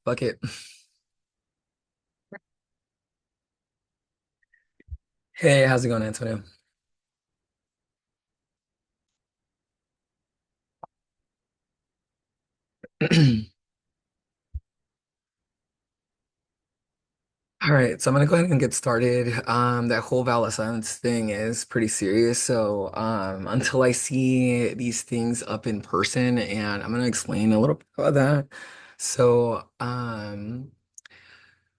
Fuck it. Hey, how's it going, Antonio? All right, so I'm gonna go ahead and get started. That whole vow of silence thing is pretty serious. So, until I see these things up in person, and I'm gonna explain a little bit about that. So,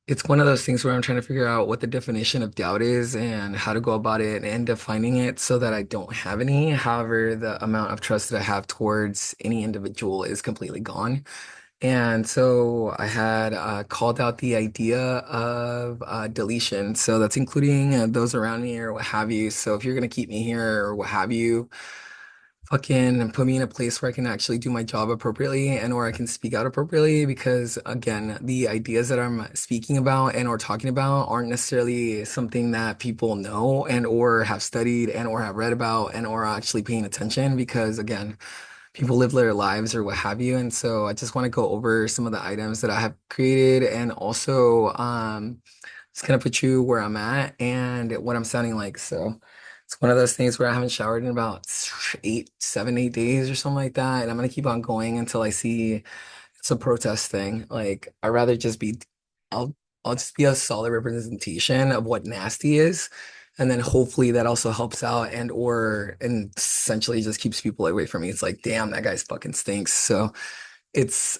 it's one of those things where I'm trying to figure out what the definition of doubt is and how to go about it and defining it so that I don't have any. However, the amount of trust that I have towards any individual is completely gone. And so I had called out the idea of deletion. So that's including those around me or what have you. So if you're going to keep me here or what have you, fucking put me in a place where I can actually do my job appropriately and or I can speak out appropriately because again, the ideas that I'm speaking about and or talking about aren't necessarily something that people know and or have studied and or have read about and or are actually paying attention because again, people live their lives or what have you. And so I just want to go over some of the items that I have created and also just kind of put you where I'm at and what I'm sounding like. So it's one of those things where I haven't showered in about 8 days or something like that. And I'm gonna keep on going until I see it's a protest thing. Like I'd rather just be I'll I'll just be a solid representation of what nasty is. And then hopefully that also helps out and essentially just keeps people away from me. It's like, damn, that guy's fucking stinks. So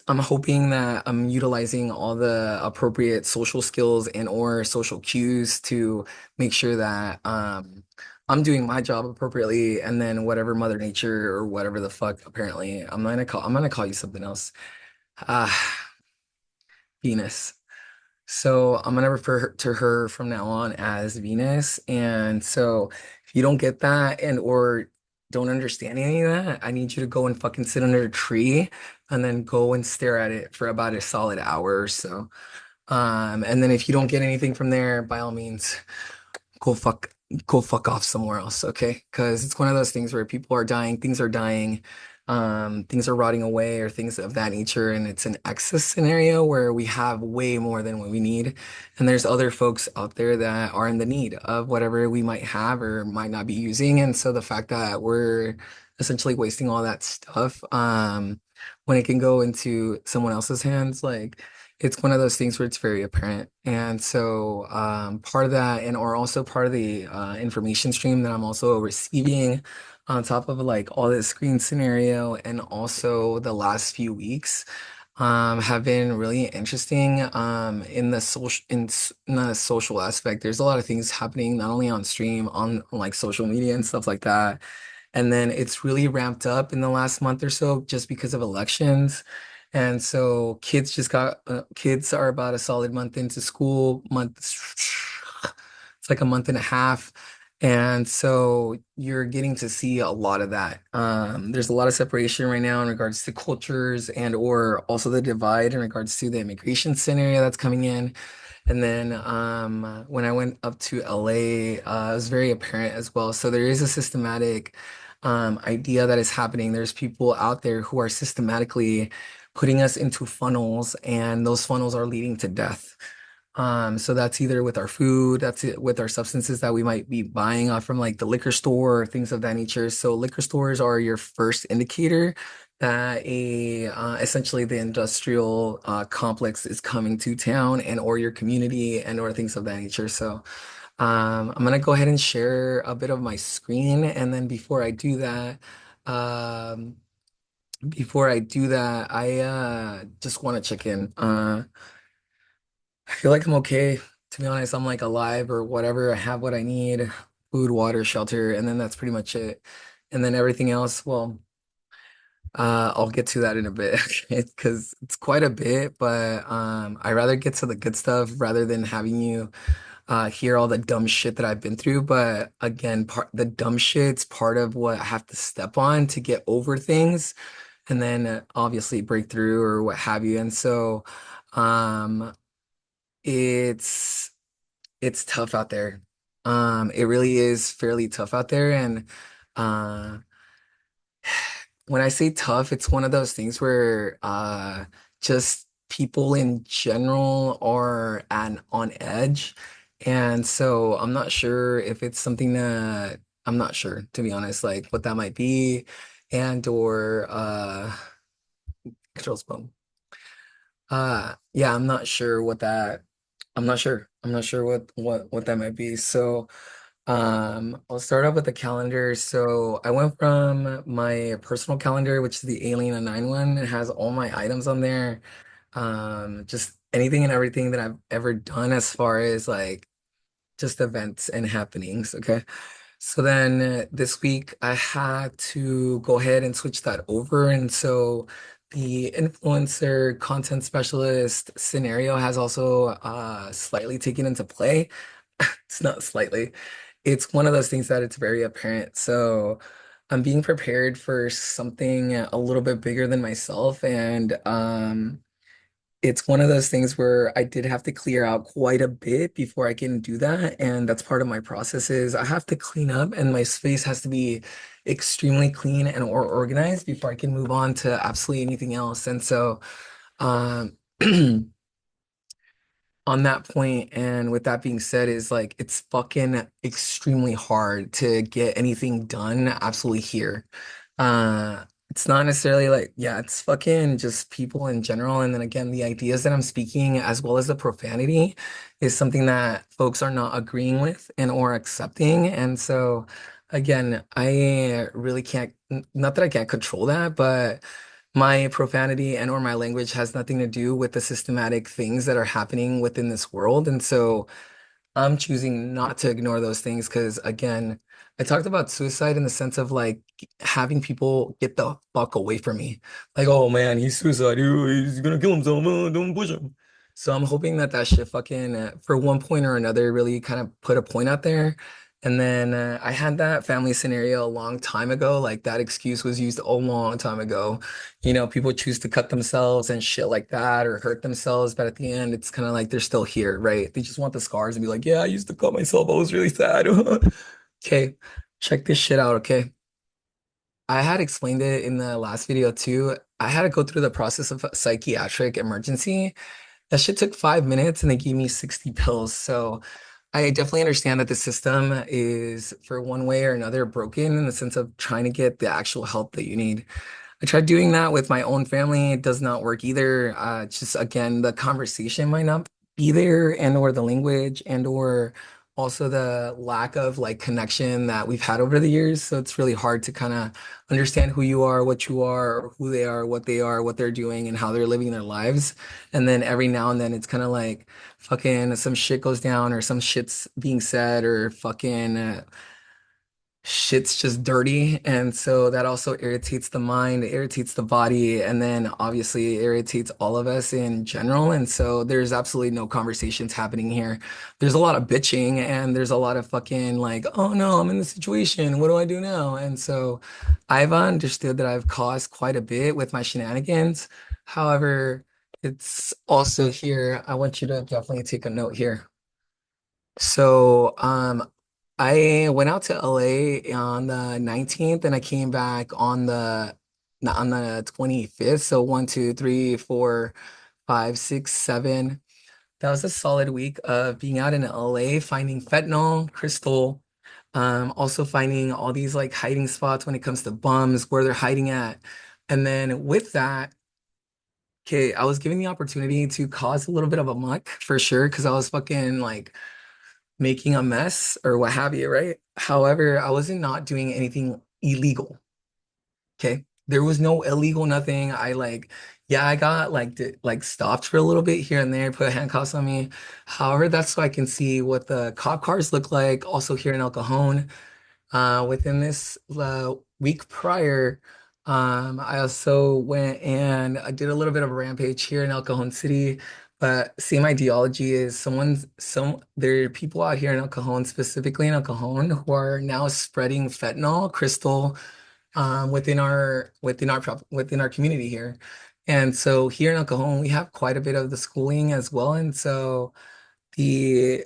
I'm hoping that I'm utilizing all the appropriate social skills and or social cues to make sure that I'm doing my job appropriately and then whatever Mother Nature or whatever the fuck apparently I'm gonna call you something else. Ah, Venus. So I'm gonna to her from now on as Venus. And so if you don't get that and or don't understand any of that, I need you to go and fucking sit under a tree and then go and stare at it for about a solid hour or so. And then if you don't get anything from there, by all means, go fuck go fuck off somewhere else, okay? Because it's one of those things where people are dying, things are dying, things are rotting away or things of that nature, and it's an excess scenario where we have way more than what we need. And there's other folks out there that are in the need of whatever we might have or might not be using. And so the fact that we're essentially wasting all that stuff, when it can go into someone else's hands, like it's one of those things where it's very apparent. And so part of that and or also part of the information stream that I'm also receiving on top of like all this screen scenario and also the last few weeks have been really interesting in the social aspect. There's a lot of things happening not only on stream on like social media and stuff like that. And then it's really ramped up in the last month or so just because of elections. And so kids are about a solid month into school, it's like a month and a half. And so you're getting to see a lot of that. There's a lot of separation right now in regards to cultures and or also the divide in regards to the immigration scenario that's coming in. And then when I went up to LA, it was very apparent as well. So there is a systematic idea that is happening. There's people out there who are systematically putting us into funnels, and those funnels are leading to death. So that's either with our food, that's it with our substances that we might be buying off from like the liquor store or things of that nature. So liquor stores are your first indicator that a essentially the industrial complex is coming to town and or your community and or things of that nature. So I'm gonna go ahead and share a bit of my screen, and then um, before I do that, I just want to check in. I feel like I'm okay. To be honest, I'm like alive or whatever. I have what I need, food, water, shelter, and then that's pretty much it. And then everything else, well, I'll get to that in a bit because it's quite a bit, but I rather get to the good stuff rather than having you hear all the dumb shit that I've been through. But again, the dumb shit's part of what I have to step on to get over things and then obviously break through or what have you. And so um it's it's tough out there. It really is fairly tough out there. And uh when I say tough, it's one of those things where just people in general are on edge. And so I'm not sure if it's something that I'm not sure, to be honest, like what that might be and or control phone. Yeah, I'm not sure. I'm not sure what that might be. So I'll start off with the calendar. So I went from my personal calendar, which is the Alien 9 one. It has all my items on there. Just anything and everything that I've ever done as far as like just events and happenings. Okay. So then this week I had to go ahead and switch that over. And so the influencer content specialist scenario has also slightly taken into play. It's not slightly. It's one of those things that it's very apparent. So I'm being prepared for something a little bit bigger than myself. And it's one of those things where I did have to clear out quite a bit before I can do that. And that's part of my process is I have to clean up and my space has to be extremely clean and or organized before I can move on to absolutely anything else. And so um on that point, and with that being said, is like it's fucking extremely hard to get anything done absolutely here. It's not necessarily like, yeah, it's fucking just people in general. And then again, the ideas that I'm speaking, as well as the profanity, is something that folks are not agreeing with and or accepting. And so again, I really can't, not that I can't control that, but my profanity and or my language has nothing to do with the systematic things that are happening within this world. And so I'm choosing not to ignore those things because, again, I talked about suicide in the sense of like having people get the fuck away from me. Like, oh man, he's suicidal. He's gonna kill himself. Don't push him. So I'm hoping that that shit fucking, for one point or another, really kind of put a point out there. And then I had that family scenario a long time ago. Like that excuse was used a long time ago. You know, people choose to cut themselves and shit like that or hurt themselves, but at the end, it's kind of like they're still here, right? They just want the scars and be like, yeah, I used to cut myself. I was really sad. Okay, check this shit out, okay? I had explained it in the last video too. I had to go through the process of a psychiatric emergency. That shit took 5 minutes and they gave me 60 pills. So I definitely understand that the system is, for one way or another, broken in the sense of trying to get the actual help that you need. I tried doing that with my own family. It does not work either. It's just again, the conversation might not be there and or the language and or also the lack of like connection that we've had over the years. So it's really hard to kind of understand who you are, what you are, or who they are, what they're doing, and how they're living their lives. And then every now and then it's kind of like fucking some shit goes down or some shit's being said or fucking shit's just dirty. And so that also irritates the mind, it irritates the body, and then obviously it irritates all of us in general. And so there's absolutely no conversations happening here. There's a lot of bitching and there's a lot of fucking like, oh no, I'm in this situation. What do I do now? And so I've understood that I've caused quite a bit with my shenanigans. However, it's also here. I want you to definitely take a note here. So, I went out to LA on the 19th and I came back on the 25th. So 1, 2, 3, 4, 5, 6, 7. That was a solid week of being out in LA, finding fentanyl, crystal, also finding all these like hiding spots when it comes to bums, where they're hiding at. And then with that, okay, I was given the opportunity to cause a little bit of a muck for sure, because I was fucking like making a mess or what have you, right? However, I wasn't not doing anything illegal. Okay. There was no illegal nothing. I like, yeah, I got like like stopped for a little bit here and there, put handcuffs on me. However, that's so I can see what the cop cars look like also here in El Cajon. Within this week prior, I also went and I did a little bit of a rampage here in El Cajon City. But same ideology is there are people out here in El Cajon, specifically in El Cajon, who are now spreading fentanyl, crystal, within our community here. And so here in El Cajon, we have quite a bit of the schooling as well. And so the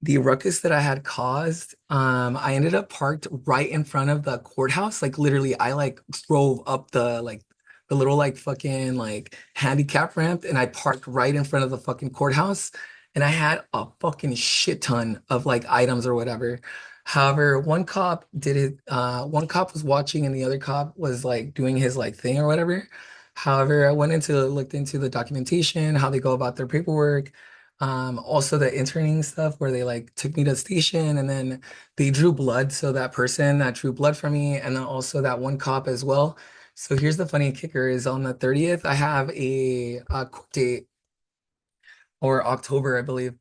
the ruckus that I had caused, I ended up parked right in front of the courthouse. Like literally, I like drove up the like the little like fucking like handicap ramp, and I parked right in front of the fucking courthouse, and I had a fucking shit ton of like items or whatever. However, one cop was watching and the other cop was like doing his like thing or whatever. However, I went into looked into the documentation, how they go about their paperwork, also the interning stuff where they like took me to the station and then they drew blood. So that person that drew blood from me, and then also that one cop as well. So here's the funny kicker is on the 30th, I have a court date, or October, I believe.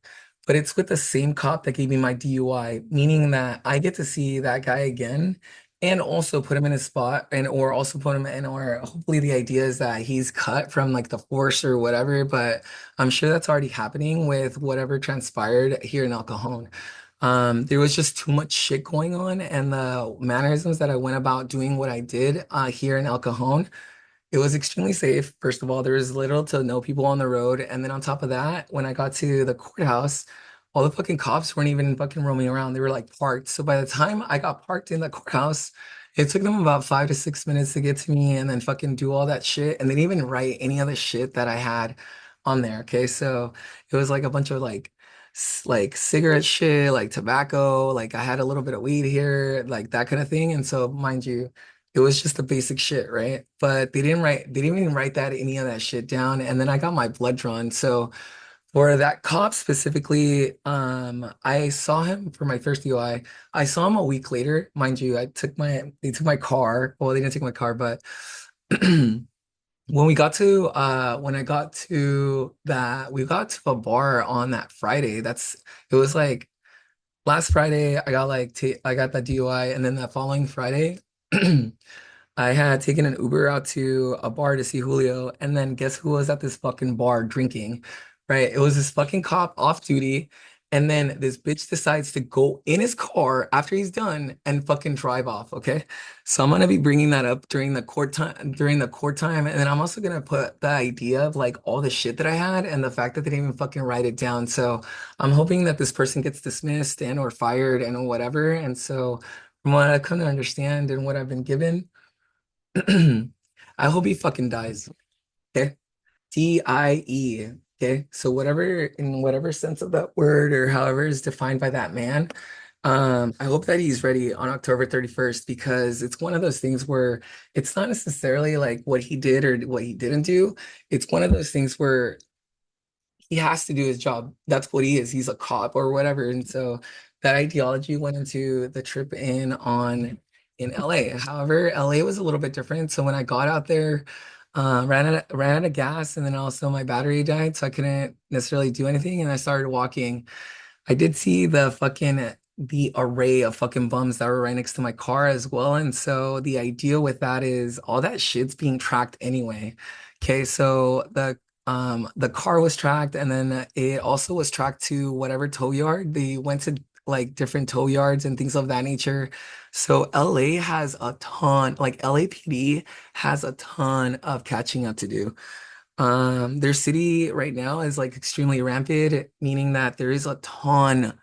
But it's with the same cop that gave me my DUI, meaning that I get to see that guy again and also put him in his spot, and or also put him in, or hopefully the idea is that he's cut from like the force or whatever, but I'm sure that's already happening with whatever transpired here in El Cajon. There was just too much shit going on, and the mannerisms that I went about doing what I did here in El Cajon, it was extremely safe. First of all, there was little to no people on the road. And then on top of that, when I got to the courthouse, all the fucking cops weren't even fucking roaming around. They were like parked. So by the time I got parked in the courthouse, it took them about 5 to 6 minutes to get to me and then fucking do all that shit. And they didn't even write any of the shit that I had on there. Okay. So it was like a bunch of like, like cigarette shit, like tobacco, like I had a little bit of weed here, like that kind of thing. And so, mind you, it was just the basic shit, right? But they didn't even write that any of that shit down. And then I got my blood drawn. So for that cop specifically, I saw him for my first DUI. I saw him a week later, mind you. They took my car. Well, they didn't take my car, but when I got to that, we got to a bar on that Friday. It was like last Friday, I got that DUI, and then that following Friday. I had taken an Uber out to a bar to see Julio, and then guess who was at this fucking bar drinking? Right? It was this fucking cop off duty, and then this bitch decides to go in his car after he's done and fucking drive off. Okay, so I'm gonna be bringing that up during the court time, and then I'm also gonna put the idea of like all the shit that I had and the fact that they didn't even fucking write it down. So I'm hoping that this person gets dismissed and or fired and whatever. And so from what I come to understand and what I've been given. I hope he fucking dies. Okay. DIE. Okay. So whatever, in whatever sense of that word or however is defined by that man, I hope that he's ready on October 31st, because it's one of those things where it's not necessarily like what he did or what he didn't do. It's one of those things where he has to do his job. That's what he is. He's a cop or whatever. And so that ideology went into the trip in LA. However, LA was a little bit different. So when I got out there, ran out of gas, and then also my battery died, so I couldn't necessarily do anything. And I started walking. I did see the array of fucking bums that were right next to my car as well. And so the idea with that is all that shit's being tracked anyway. Okay, so the car was tracked, and then it also was tracked to whatever tow yard. They went to like different tow yards and things of that nature. So LA has a ton, like LAPD has a ton of catching up to do. Their city right now is like extremely rampant, meaning that there is a ton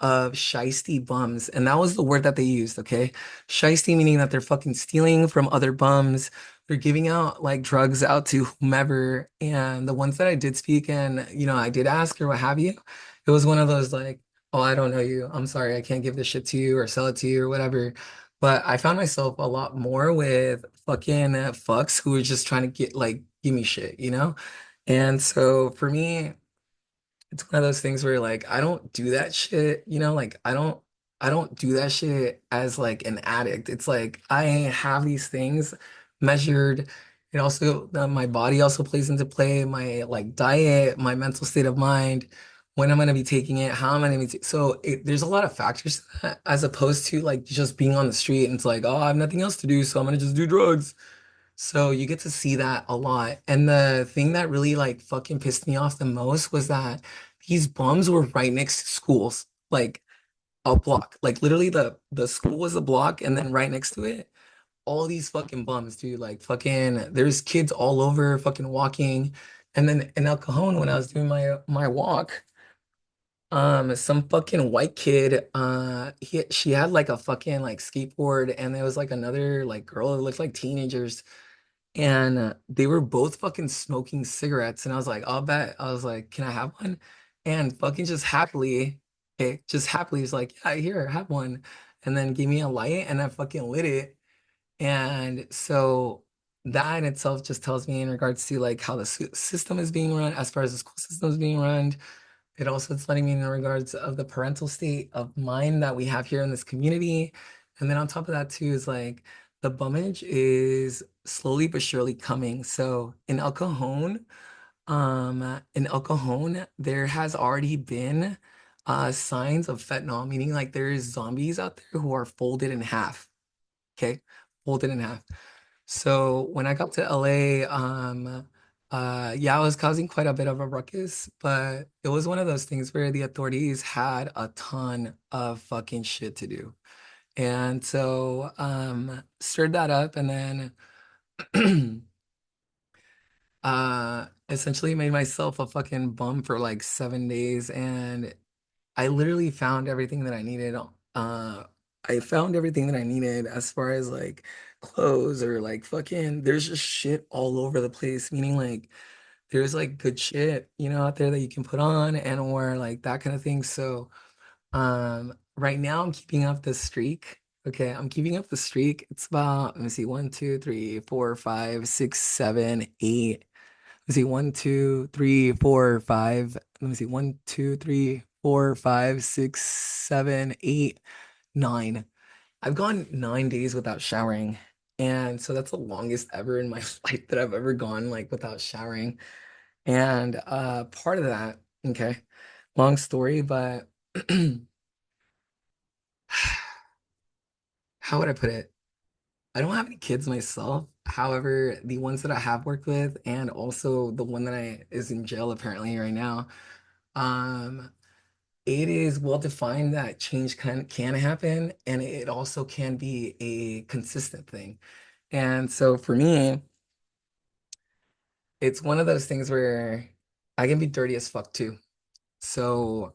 of shiesty bums. And that was the word that they used, okay? Shiesty meaning that they're fucking stealing from other bums. They're giving out like drugs out to whomever. And the ones that I did speak and, I did ask or what have you, it was one of those like, oh, I don't know you. I'm sorry, I can't give this shit to you or sell it to you or whatever. But I found myself a lot more with fucking fucks who were just trying to give me shit. And so for me, it's one of those things where like I don't do that shit, like I don't do that shit as like an addict. It's like I have these things measured. It also my body also plays into play, my like diet, my mental state of mind, when I'm gonna be taking it, how I'm gonna be there's a lot of factors to that, as opposed to like just being on the street and it's like, oh, I have nothing else to do, so I'm gonna just do drugs. So you get to see that a lot. And the thing that really like fucking pissed me off the most was that these bums were right next to schools, like a block. Like literally the school was a block, and then right next to it, all these fucking bums, dude. Like fucking there's kids all over fucking walking. And then in El Cajon, when I was doing my walk, Some fucking white kid, she had like a fucking like skateboard, and there was like another like girl that looked like teenagers, and they were both fucking smoking cigarettes, and I was like, I'll bet. I was like, can I have one? And fucking just happily, okay, just happily, he's like, yeah, here, have one, and then gave me a light, and I fucking lit it, and so that in itself just tells me in regards to like how the system is being run, as far as the school system is being run. It also is letting me in regards of the parental state of mind that we have here in this community. And then on top of that too is like the bummage is slowly but surely coming. So in El Cajon, there has already been signs of fentanyl, meaning like there's zombies out there who are folded in half. Okay, folded in half. So when I got to LA, yeah, I was causing quite a bit of a ruckus, but it was one of those things where the authorities had a ton of fucking shit to do. And so, stirred that up and then, essentially made myself a fucking bum for like 7 days. And I literally found everything that I needed. I found everything that I needed as far as like clothes or like fucking, there's just shit all over the place, meaning like there's like good shit, out there that you can put on and or like that kind of thing. So, right now I'm keeping up the streak. Okay, I'm keeping up the streak. It's about, let me see, 1, 2, 3, 4, 5, 6, 7, 8. Let me see, 1, 2, 3, 4, 5. Let me see, 1, 2, 3, 4, 5, 6, 7, 8, 9. I've gone 9 days without showering. And so that's the longest ever in my life that I've ever gone like without showering. And part of that, okay, long story, but how would I put it? I don't have any kids myself. However, the ones that I have worked with, and also the one that I is in jail apparently right now, um, it is well defined that change can happen, and it also can be a consistent thing. And so for me, it's one of those things where I can be dirty as fuck too. So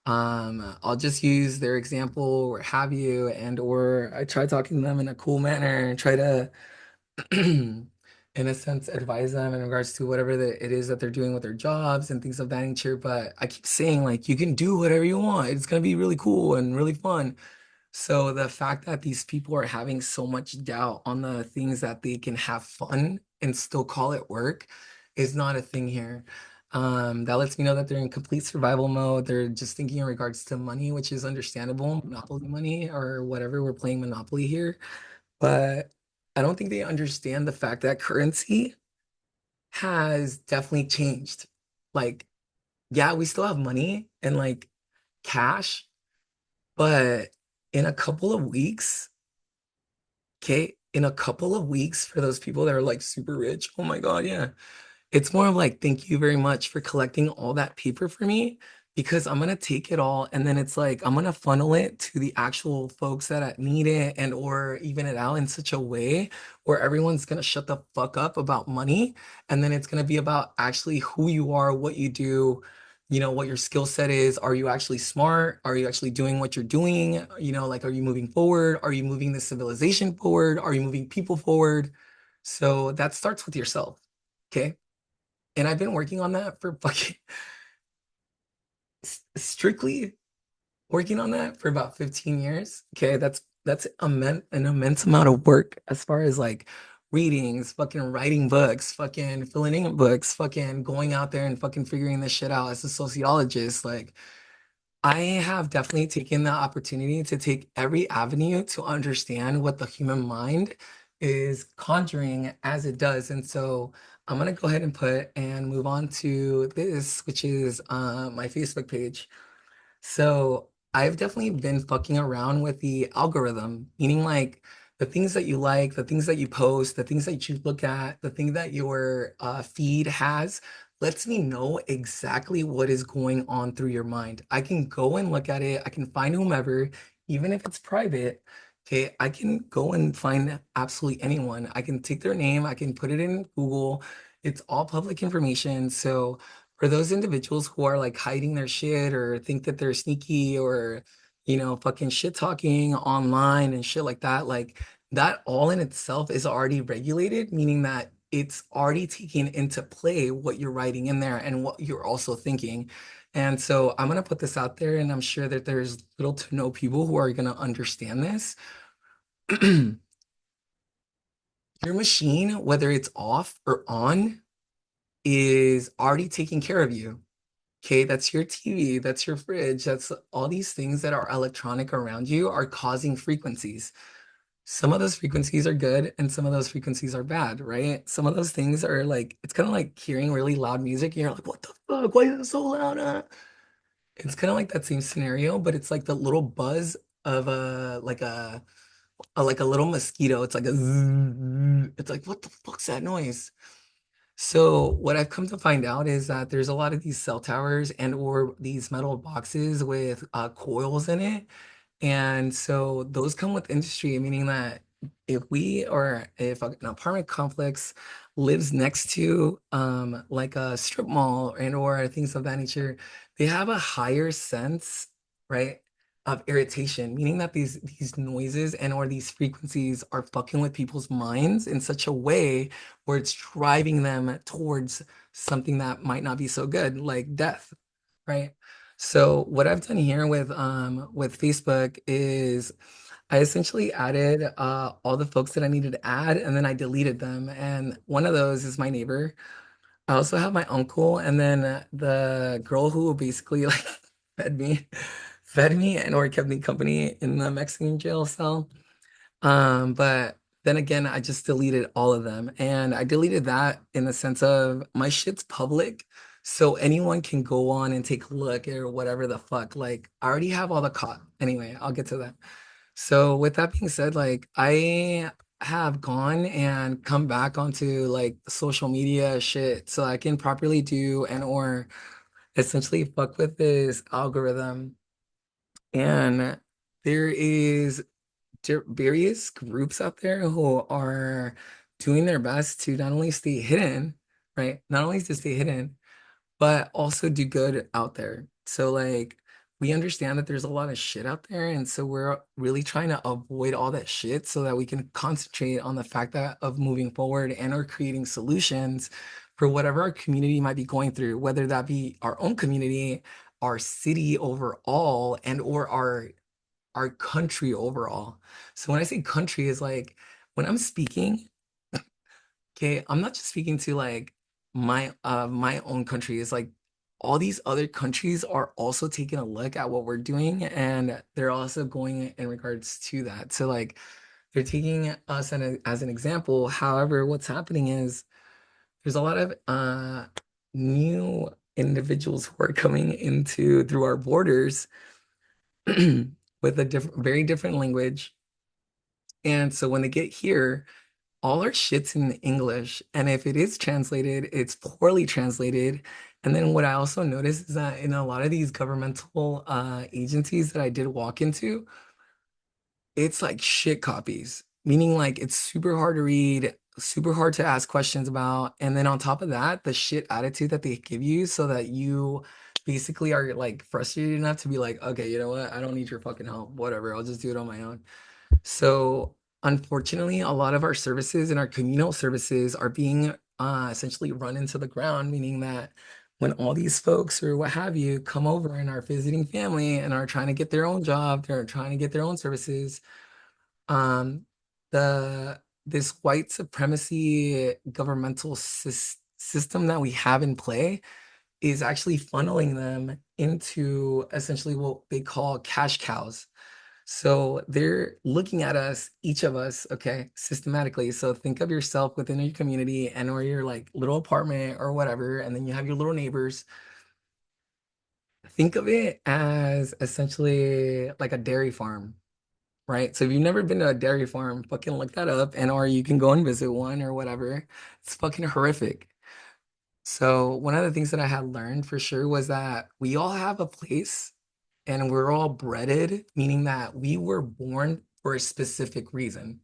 I'll just use their example or have you, and or I try talking to them in a cool manner and try to in a sense advise them in regards to whatever it is that they're doing with their jobs and things of that nature. But I keep saying like you can do whatever you want. It's gonna be really cool and really fun. So the fact that these people are having so much doubt on the things that they can have fun and still call it work is not a thing here. That lets me know that they're in complete survival mode. They're just thinking in regards to money, which is understandable, monopoly money or whatever. We're playing Monopoly here. But I don't think they understand the fact that currency has definitely changed. Like, yeah, we still have money and like cash, but in a couple of weeks, okay, in a couple of weeks for those people that are like super rich, oh my God, yeah. It's more of like, thank you very much for collecting all that paper for me because I'm gonna take it all and then it's like I'm gonna funnel it to the actual folks that need it and or even it out in such a way where everyone's gonna shut the fuck up about money and then it's gonna be about actually who you are, what you do, what your skill set is. Are you actually smart? Are you actually doing what you're doing? Like are you moving forward? Are you moving the civilization forward? Are you moving people forward? So that starts with yourself. Okay. And I've been working on that for fucking strictly working on that for about 15 years. Okay, that's an immense amount of work as far as like readings, fucking writing books, fucking filling in books, fucking going out there and fucking figuring this shit out as a sociologist. Like I have definitely taken the opportunity to take every avenue to understand what the human mind is conjuring as it does. And so I'm gonna go ahead and put and move on to this, which is my Facebook page. So I've definitely been fucking around with the algorithm, meaning like the things that you like, the things that you post, the things that you look at, the thing that your feed has lets me know exactly what is going on through your mind. I can go and look at it. I can find whomever, even if it's private. Okay, I can go and find absolutely anyone. I can take their name, I can put it in Google. It's all public information. So for those individuals who are like hiding their shit or think that they're sneaky or, fucking shit talking online and shit like that, like that all in itself is already regulated, meaning that it's already taking into play what you're writing in there and what you're also thinking. And so I'm going to put this out there, and I'm sure that there's little to no people who are going to understand this. Your machine, whether it's off or on, is already taking care of you. Okay, that's your TV, that's your fridge, that's all these things that are electronic around you are causing frequencies. Some of those frequencies are good and some of those frequencies are bad, right? Some of those things are like, it's kind of like hearing really loud music and you're like, what the fuck? Why is it so loud? It's kind of like that same scenario, but it's like the little buzz of a little mosquito. It's like a zzz, it's like, what the fuck's that noise? So what I've come to find out is that there's a lot of these cell towers and or these metal boxes with coils in it. And so those come with industry, meaning that if an apartment complex lives next to like a strip mall and or things of that nature, they have a higher sense, right, of irritation, meaning that these noises and or these frequencies are fucking with people's minds in such a way where it's driving them towards something that might not be so good, like death, right? So what I've done here with Facebook is I essentially added all the folks that I needed to add, and then I deleted them. And one of those is my neighbor. I also have my uncle, and then the girl who basically like fed me, fed me and or kept me company in the Mexican jail cell. But then again, I just deleted all of them. And I deleted that in the sense of my shit's public. So anyone can go on and take a look or whatever the fuck. Like I already have all the anyway, I'll get to that. So with that being said, like I have gone and come back onto like social media shit so I can properly do and or essentially fuck with this algorithm. And there is various groups out there who are doing their best to not only stay hidden, right? Not only to stay hidden, but also do good out there. So like we understand that there's a lot of shit out there, and so we're really trying to avoid all that shit so that we can concentrate on the fact that of moving forward and or creating solutions for whatever our community might be going through, whether that be our own community, our city overall, and or our country overall. So when I say country is like when I'm speaking, okay, I'm not just speaking to like my own country. It's like all these other countries are also taking a look at what we're doing and they're also going in regards to that. So like they're taking us as an example. However, what's happening is there's a lot of new individuals who are coming into through our borders with a very different language. And so when they get here, all our shit's in English. And if it is translated, it's poorly translated. And then what I also noticed is that in a lot of these governmental agencies that I did walk into, it's like shit copies, meaning like it's super hard to read, super hard to ask questions about. And then on top of that, the shit attitude that they give you so that you basically are like frustrated enough to be like, okay, you know what? I don't need your fucking help. Whatever. I'll just do it on my own. So, unfortunately, a lot of our services and our communal services are being essentially run into the ground, meaning that when all these folks or what have you come over and are visiting family and are trying to get their own job, they're trying to get their own services, um, this white supremacy governmental system that we have in play is actually funneling them into essentially what they call cash cows. So they're looking at us, each of us, okay, systematically. So think of yourself within your community and or your like little apartment or whatever, and then you have your little neighbors. Think of it as essentially like a dairy farm, right? So if you've never been to a dairy farm, fucking look that up and or you can go and visit one or whatever. It's fucking horrific. So one of the things that I had learned for sure was that we all have a place and we're all breaded, meaning that we were born for a specific reason.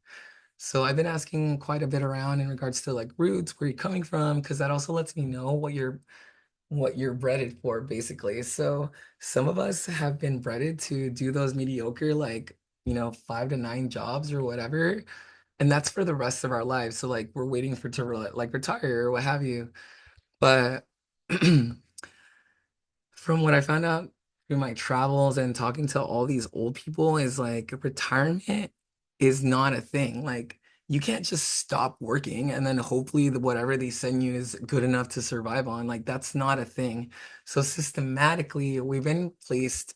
So I've been asking quite a bit around in regards to like roots, where you're coming from, because that also lets me know what you're what you're breaded for, basically. So some of us have been breaded to do those mediocre, like, 5 to 9 jobs or whatever, and that's for the rest of our lives. So like we're waiting for to like retire or what have you. But from what I found out through my travels and talking to all these old people is like retirement is not a thing. Like you can't just stop working and then hopefully whatever they send you is good enough to survive on. Like that's not a thing. So systematically we've been placed,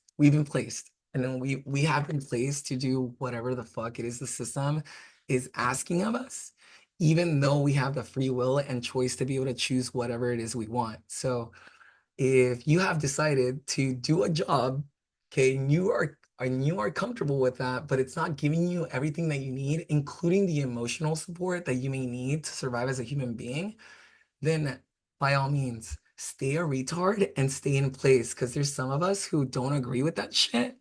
and then we have been placed to do whatever the fuck it is the system is asking of us, even though we have the free will and choice to be able to choose whatever it is we want. So if you have decided to do a job, okay, and you are comfortable with that, but it's not giving you everything that you need, including the emotional support that you may need to survive as a human being, then by all means, stay a retard and stay in place because there's some of us who don't agree with that shit.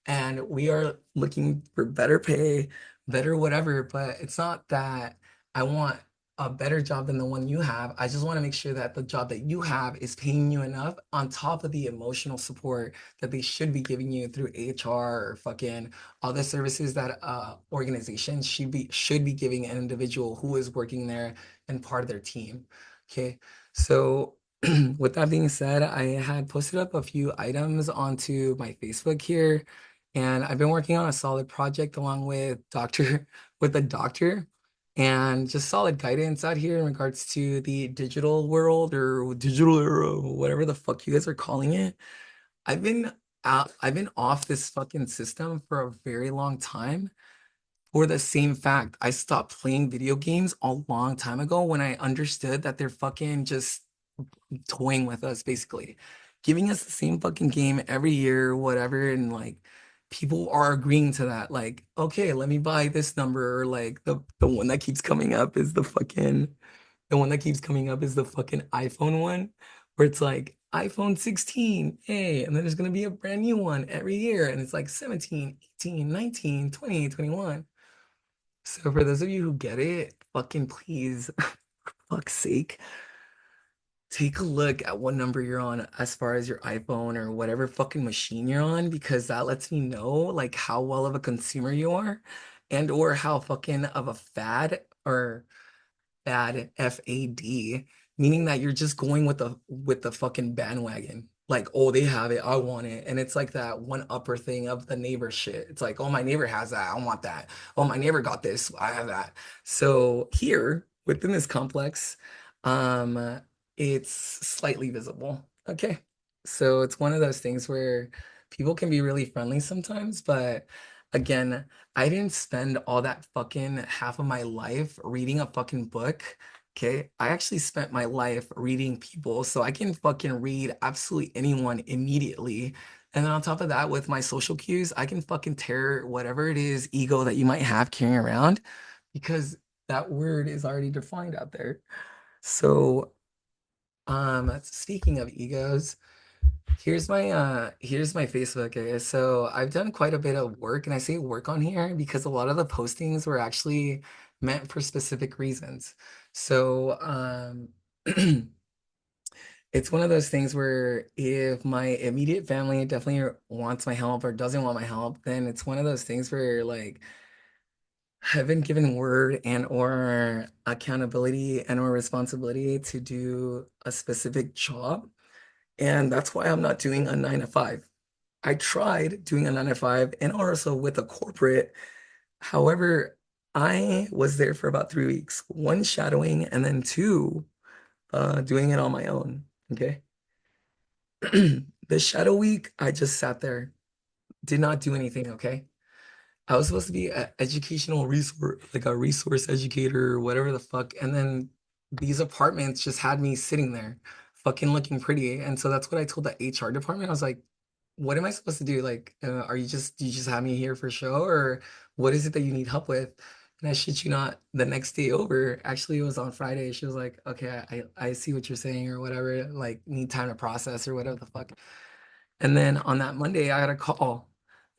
And we are looking for better pay, better whatever. But it's not that I want a better job than the one you have. I just want to make sure that the job that you have is paying you enough on top of the emotional support that they should be giving you through HR or fucking other services that organizations should be giving an individual who is working there and part of their team. Okay, so with that being said, I had posted up a few items onto my Facebook here, and I've been working on a solid project along with with the doctor, and just solid guidance out here in regards to the digital world or digital era, whatever the fuck you guys are calling it. I've been off this fucking system for a very long time. For the same fact, I stopped playing video games a long time ago when I understood that they're fucking just toying with us, basically, giving us the same fucking game every year, whatever. And like, people are agreeing to that. Like, okay, let me buy this number. Or like, the one that keeps coming up is the fucking iPhone one, where it's like iPhone 16, hey, and then there's gonna be a brand new one every year, and it's like 17, 18, 19, 20, 21. So for those of you who get it, fucking please, for fuck's sake, take a look at what number you're on as far as your iPhone or whatever fucking machine you're on, because that lets me know like how well of a consumer you are and or how fucking of a fad FAD, meaning that you're just going with the fucking bandwagon. Like, oh, they have it, I want it. And it's like that one upper thing of the neighbor shit. It's like, oh, my neighbor has that, I want that. Oh, my neighbor got this, I have that. So here within this complex, it's slightly visible. Okay. So it's one of those things where people can be really friendly sometimes, but again, I didn't spend all that fucking half of my life reading a fucking book. Okay. I actually spent my life reading people. So I can fucking read absolutely anyone immediately. And then on top of that, with my social cues, I can fucking tear whatever it is ego that you might have carrying around because that word is already defined out there. So, speaking of egos, here's my Facebook, okay? So I've done quite a bit of work, and I say work on here because a lot of the postings were actually meant for specific reasons. So it's one of those things where if my immediate family definitely wants my help or doesn't want my help, then it's one of those things where like I've been given word and or accountability and or responsibility to do a specific job. And that's why I'm not doing a 9 to 5. I tried doing a 9 to 5 and also with a corporate. However, I was there for about 3 weeks, one shadowing and then two doing it on my own. Okay. The shadow week, I just sat there, did not do anything. Okay. I was supposed to be an educational resource, like a resource educator or whatever the fuck. And then these apartments just had me sitting there, fucking looking pretty. And so that's what I told the HR department. I was like, what am I supposed to do? Like, do you just have me here for show or what is it that you need help with? And I shit you not, the next day over, actually it was on Friday. She was like, okay, I see what you're saying or whatever, like need time to process or whatever the fuck. And then on that Monday, I got a call.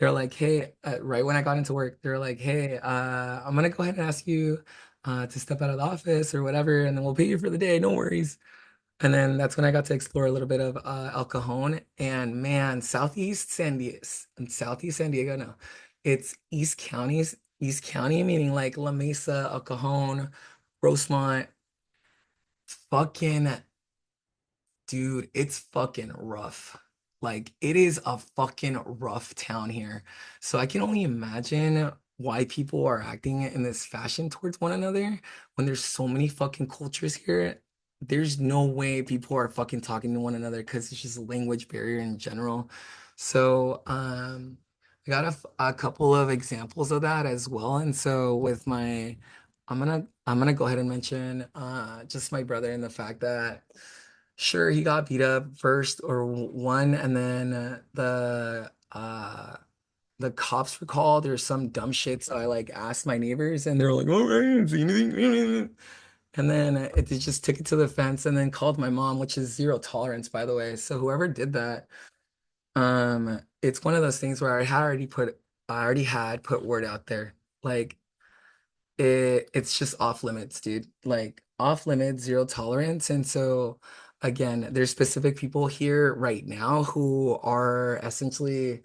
They're like, hey, right when I got into work, they're like, hey, I'm gonna go ahead and ask you to step out of the office or whatever, and then we'll pay you for the day. No worries. And then that's when I got to explore a little bit of El Cajon. And man, Southeast San Diego, no, it's East County, meaning like La Mesa, El Cajon, Rosemont, fucking dude, it's fucking rough. Like, it is a fucking rough town here. So I can only imagine why people are acting in this fashion towards one another when there's so many fucking cultures here. There's no way people are fucking talking to one another because it's just a language barrier in general. So, I got a couple of examples of that as well. And so with my, I'm gonna go ahead and mention just my brother and the fact that sure, he got beat up first or one, and then the cops were called or some dumb shit. So I like asked my neighbors, and they were like, "Oh, I didn't see anything." And then it just took it to the fence, and then called my mom, which is zero tolerance, by the way. So whoever did that, it's one of those things where I already had put word out there, like it's just off limits, dude. Like off limits, zero tolerance. And so again, there's specific people here right now who are essentially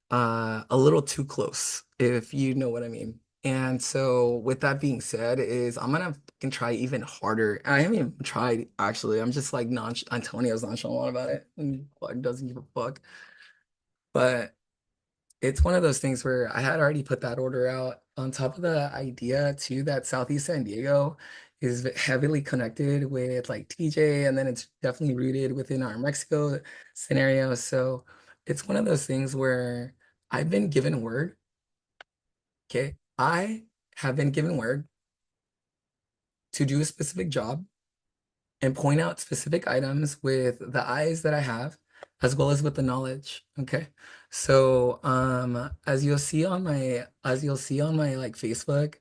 a little too close, if you know what I mean. And so with that being said, is I'm gonna fucking try even harder. I haven't even tried actually. I'm just like non Antonio's nonchalant about it and like, doesn't give a fuck. But it's one of those things where I had already put that order out on top of the idea too that Southeast San Diego is heavily connected with like TJ, and then it's definitely rooted within our Mexico scenario. So it's one of those things where I've been given word, okay? I have been given word to do a specific job and point out specific items with the eyes that I have, as well as with the knowledge. Okay. So, as you'll see on my like Facebook,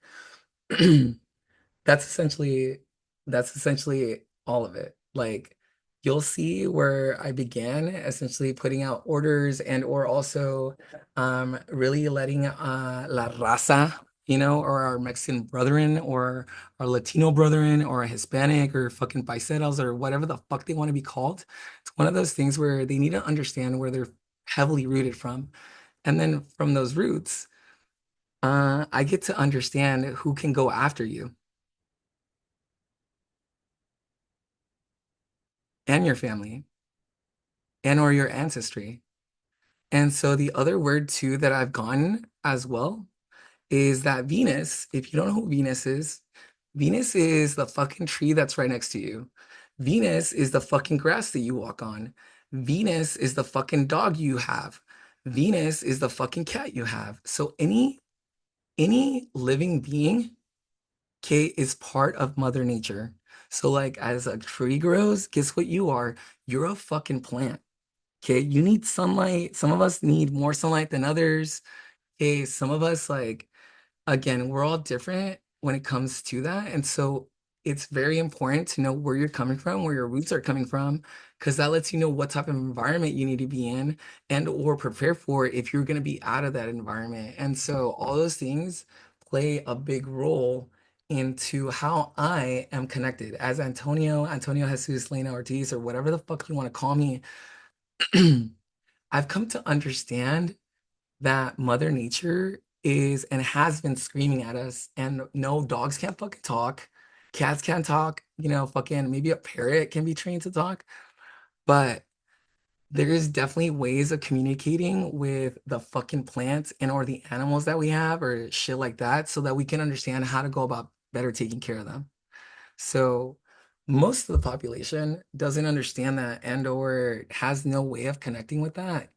that's essentially that's essentially all of it. Like you'll see where I began essentially putting out orders and or also really letting La Raza, or our Mexican brethren or our Latino brethren or a Hispanic or fucking paiseros or whatever the fuck they want to be called. It's one of those things where they need to understand where they're heavily rooted from. And then from those roots, I get to understand who can go after you and your family and or your ancestry. And so the other word too that I've gotten as well is that Venus, if you don't know who Venus is the fucking tree that's right next to you. Venus is the fucking grass that you walk on. Venus is the fucking dog you have. Venus is the fucking cat you have. So any living being, okay, is part of Mother Nature. So like as a tree grows, guess what you are? You're a fucking plant. Okay, you need sunlight. Some of us need more sunlight than others. Okay, some of us like again, we're all different when it comes to that. And so it's very important to know where you're coming from, where your roots are coming from, because that lets you know what type of environment you need to be in and or prepare for if you're going to be out of that environment. And so all those things play a big role into how I am connected as Antonio Jesus Lena Ortiz, or whatever the fuck you want to call me. I've come to understand that Mother Nature is and has been screaming at us. And no, dogs can't fucking talk. Cats can't talk. Fucking maybe a parrot can be trained to talk. But there is definitely ways of communicating with the fucking plants and or the animals that we have or shit like that so that we can understand how to go about better taking care of them. So most of the population doesn't understand that and or has no way of connecting with that.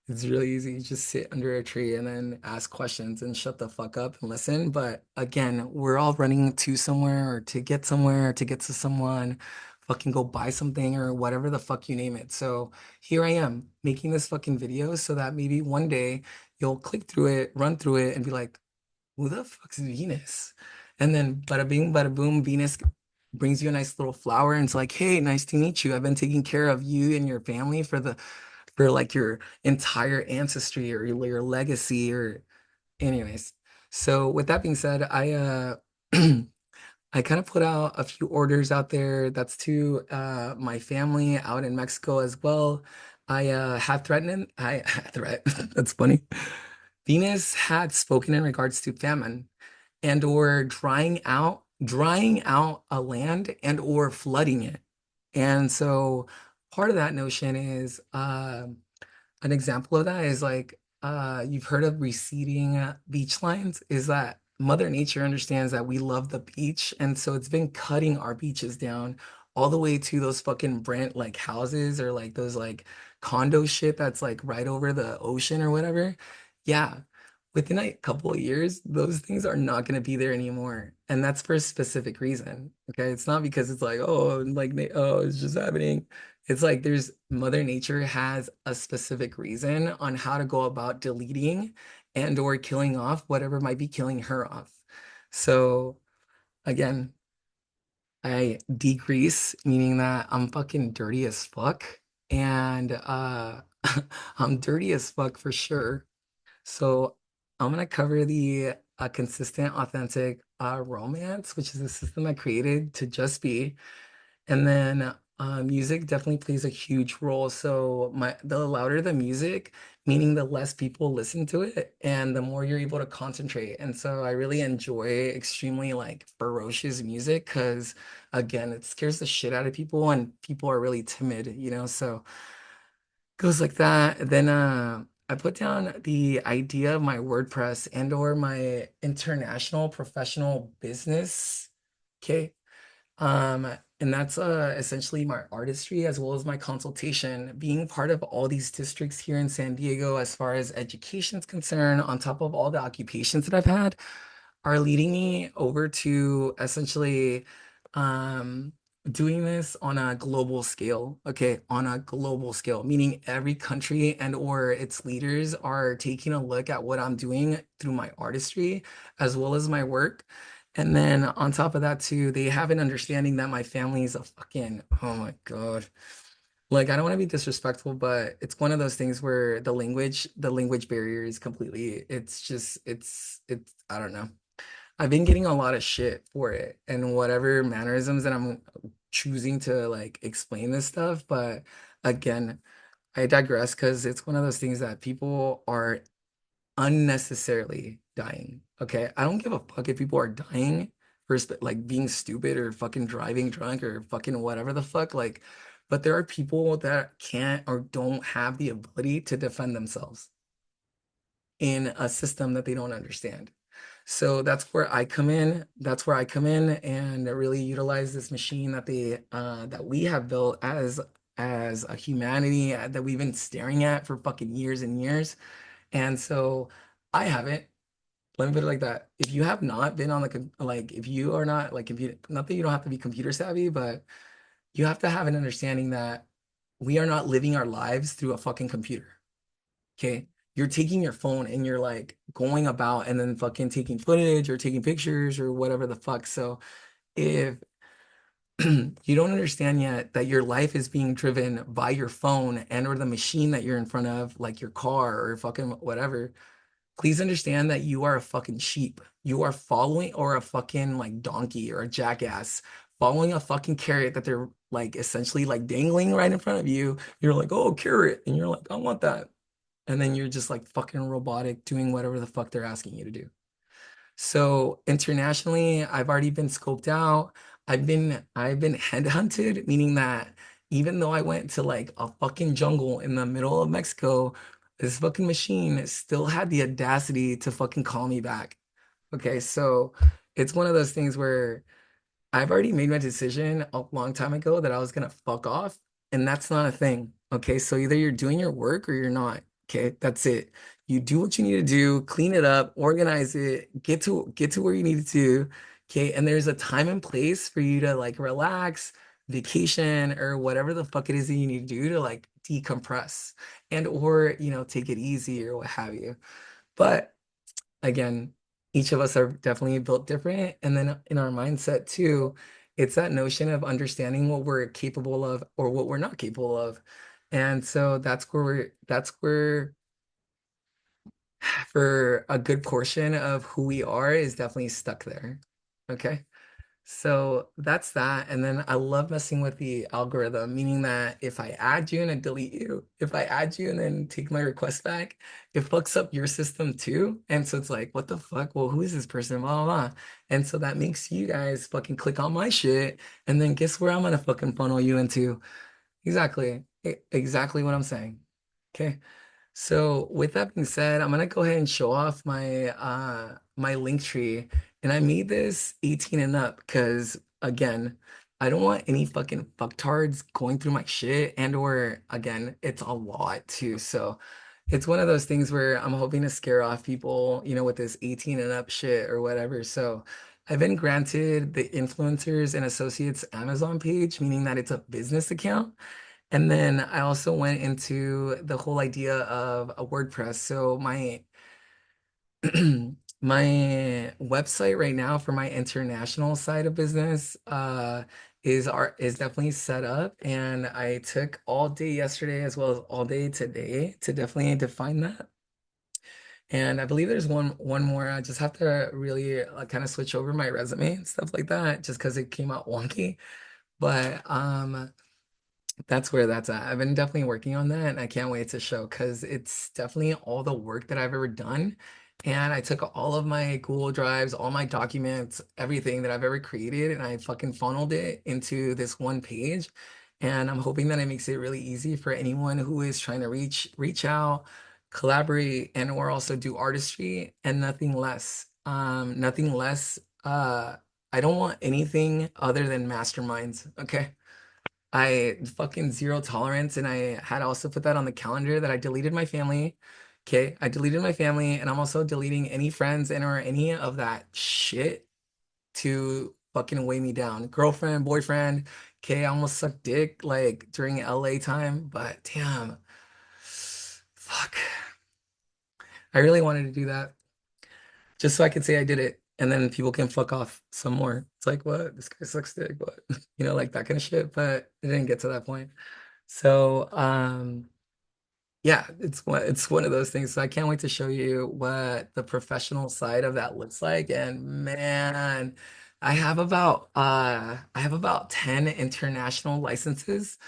It's really easy. You just sit under a tree and then ask questions and shut the fuck up and listen. But again, we're all running to somewhere or to get somewhere or to get to someone, fucking go buy something or whatever the fuck you name it. So here I am making this fucking video so that maybe one day you'll click through it, run through it, and be like, who the fuck's Venus? And then bada bing, bada boom, Venus brings you a nice little flower and it's like, hey, nice to meet you. I've been taking care of you and your family for like your entire ancestry or your legacy or anyways. So with that being said, I I kind of put out a few orders out there. That's to my family out in Mexico as well. I had threatened, I threat, that's funny. Venus had spoken in regards to famine and or drying out a land and or flooding it. And so part of that notion is an example of that is like you've heard of receding beach lines, is that Mother Nature understands that we love the beach, and so it's been cutting our beaches down all the way to those fucking Brent like houses or like those like condo shit that's like right over the ocean or whatever. Yeah, within a couple of years, those things are not going to be there anymore. And that's for a specific reason. Okay. It's not because it's like, oh, like, oh, it's just happening. It's like there's Mother Nature has a specific reason on how to go about deleting and or killing off whatever might be killing her off. So again, I decrease, meaning that I'm fucking dirty as fuck. And I'm dirty as fuck for sure. So I'm gonna cover the consistent, authentic romance, which is a system I created to just be. And then music definitely plays a huge role. So the louder the music, meaning the less people listen to it, and the more you're able to concentrate. And so I really enjoy extremely like ferocious music because again, it scares the shit out of people, and people are really timid, you know. So goes like that. Then I put down the idea of my WordPress and or my international professional business. Okay. Um, and that's essentially my artistry as well as my consultation. Being part of all these districts here in San Diego, as far as education is concerned, on top of all the occupations that I've had, are leading me over to essentially um, doing this on a global scale. Okay, on a global scale, meaning every country and or its leaders are taking a look at what I'm doing through my artistry as well as my work. And then on top of that too, they have an understanding that my family is a fucking, oh my God. Like I don't want to be disrespectful, but it's one of those things where the language barrier is completely, it's just, it's, I don't know. I've been getting a lot of shit for it and whatever mannerisms that I'm choosing to like explain this stuff. But again, I digress because it's one of those things that people are unnecessarily dying. Okay. I don't give a fuck if people are dying for like being stupid or fucking driving drunk or fucking whatever the fuck. Like, but there are people that can't or don't have the ability to defend themselves in a system that they don't understand. So that's where I come in. That's where I come in and really utilize this machine that that we have built as a humanity that we've been staring at for fucking years and years. And so I haven't. Let me put it like that. If you have not been on like if you are not like if you not that you don't have to be computer savvy, but you have to have an understanding that we are not living our lives through a fucking computer. Okay. You're taking your phone and you're like going about and then fucking taking footage or taking pictures or whatever the fuck. So if you don't understand yet that your life is being driven by your phone and or the machine that you're in front of, like your car or fucking whatever, please understand that you are a fucking sheep. You are following or a fucking like donkey or a jackass following a fucking carrot that they're like essentially like dangling right in front of you. You're like, oh, carrot. And you're like, I want that. And then you're just like fucking robotic doing whatever the fuck they're asking you to do. So internationally, I've already been scoped out. I've been headhunted, meaning that even though I went to like a fucking jungle in the middle of Mexico, this fucking machine still had the audacity to fucking call me back. Okay, so it's one of those things where I've already made my decision a long time ago that I was gonna fuck off, and that's not a thing. Okay, so either you're doing your work or you're not. Okay, that's it. You do what you need to do, clean it up, organize it, get to where you need to. Okay, and there's a time and place for you to like relax, vacation, or whatever the fuck it is that you need to do to like decompress and or take it easy or what have you. But again, each of us are definitely built different. And then in our mindset too, it's that notion of understanding what we're capable of or what we're not capable of. And so that's where for a good portion of who we are is definitely stuck there. Okay. So that's that. And then I love messing with the algorithm, meaning that if I add you and then delete you, if I add you and then take my request back, it fucks up your system too. And so it's like, what the fuck? Well, who is this person? Blah, blah, blah. And so that makes you guys fucking click on my shit. And then guess where I'm gonna fucking funnel you into? Exactly. Exactly what I'm saying. Okay. So with that being said, I'm gonna go ahead and show off my link tree. And I made this 18 and up because again, I don't want any fucking fucktards going through my shit and or again, it's a lot too. So it's one of those things where I'm hoping to scare off people, with this 18 and up shit or whatever. So I've been granted the influencers and associates Amazon page, meaning that it's a business account. And then I also went into the whole idea of a WordPress. So my my website right now for my international side of business is definitely set up, and I took all day yesterday as well as all day today to definitely define that. And I believe there's one more. I just have to really kind of switch over my resume and stuff like that, just because it came out wonky. But that's where that's at. I've been definitely working on that and I can't wait to show because it's definitely all the work that I've ever done. And I took all of my Google Drives, all my documents, everything that I've ever created, and I fucking funneled it into this one page. And I'm hoping that it makes it really easy for anyone who is trying to reach out, collaborate, and or also do artistry and nothing less. Nothing less. I don't want anything other than masterminds. Okay. I fucking zero tolerance, and I had also put that on the calendar that I deleted my family. Okay, I deleted my family, and I'm also deleting any friends and or any of that shit to fucking weigh me down. Girlfriend, boyfriend. Okay, I almost sucked dick like during LA time, but damn, fuck. I really wanted to do that just so I could say I did it, and then people can fuck off some more. It's like, what? This guy sucks dick, but like that kind of shit. But it didn't get to that point. So, yeah, it's one of those things. So I can't wait to show you what the professional side of that looks like. And man, I have about 10 international licenses.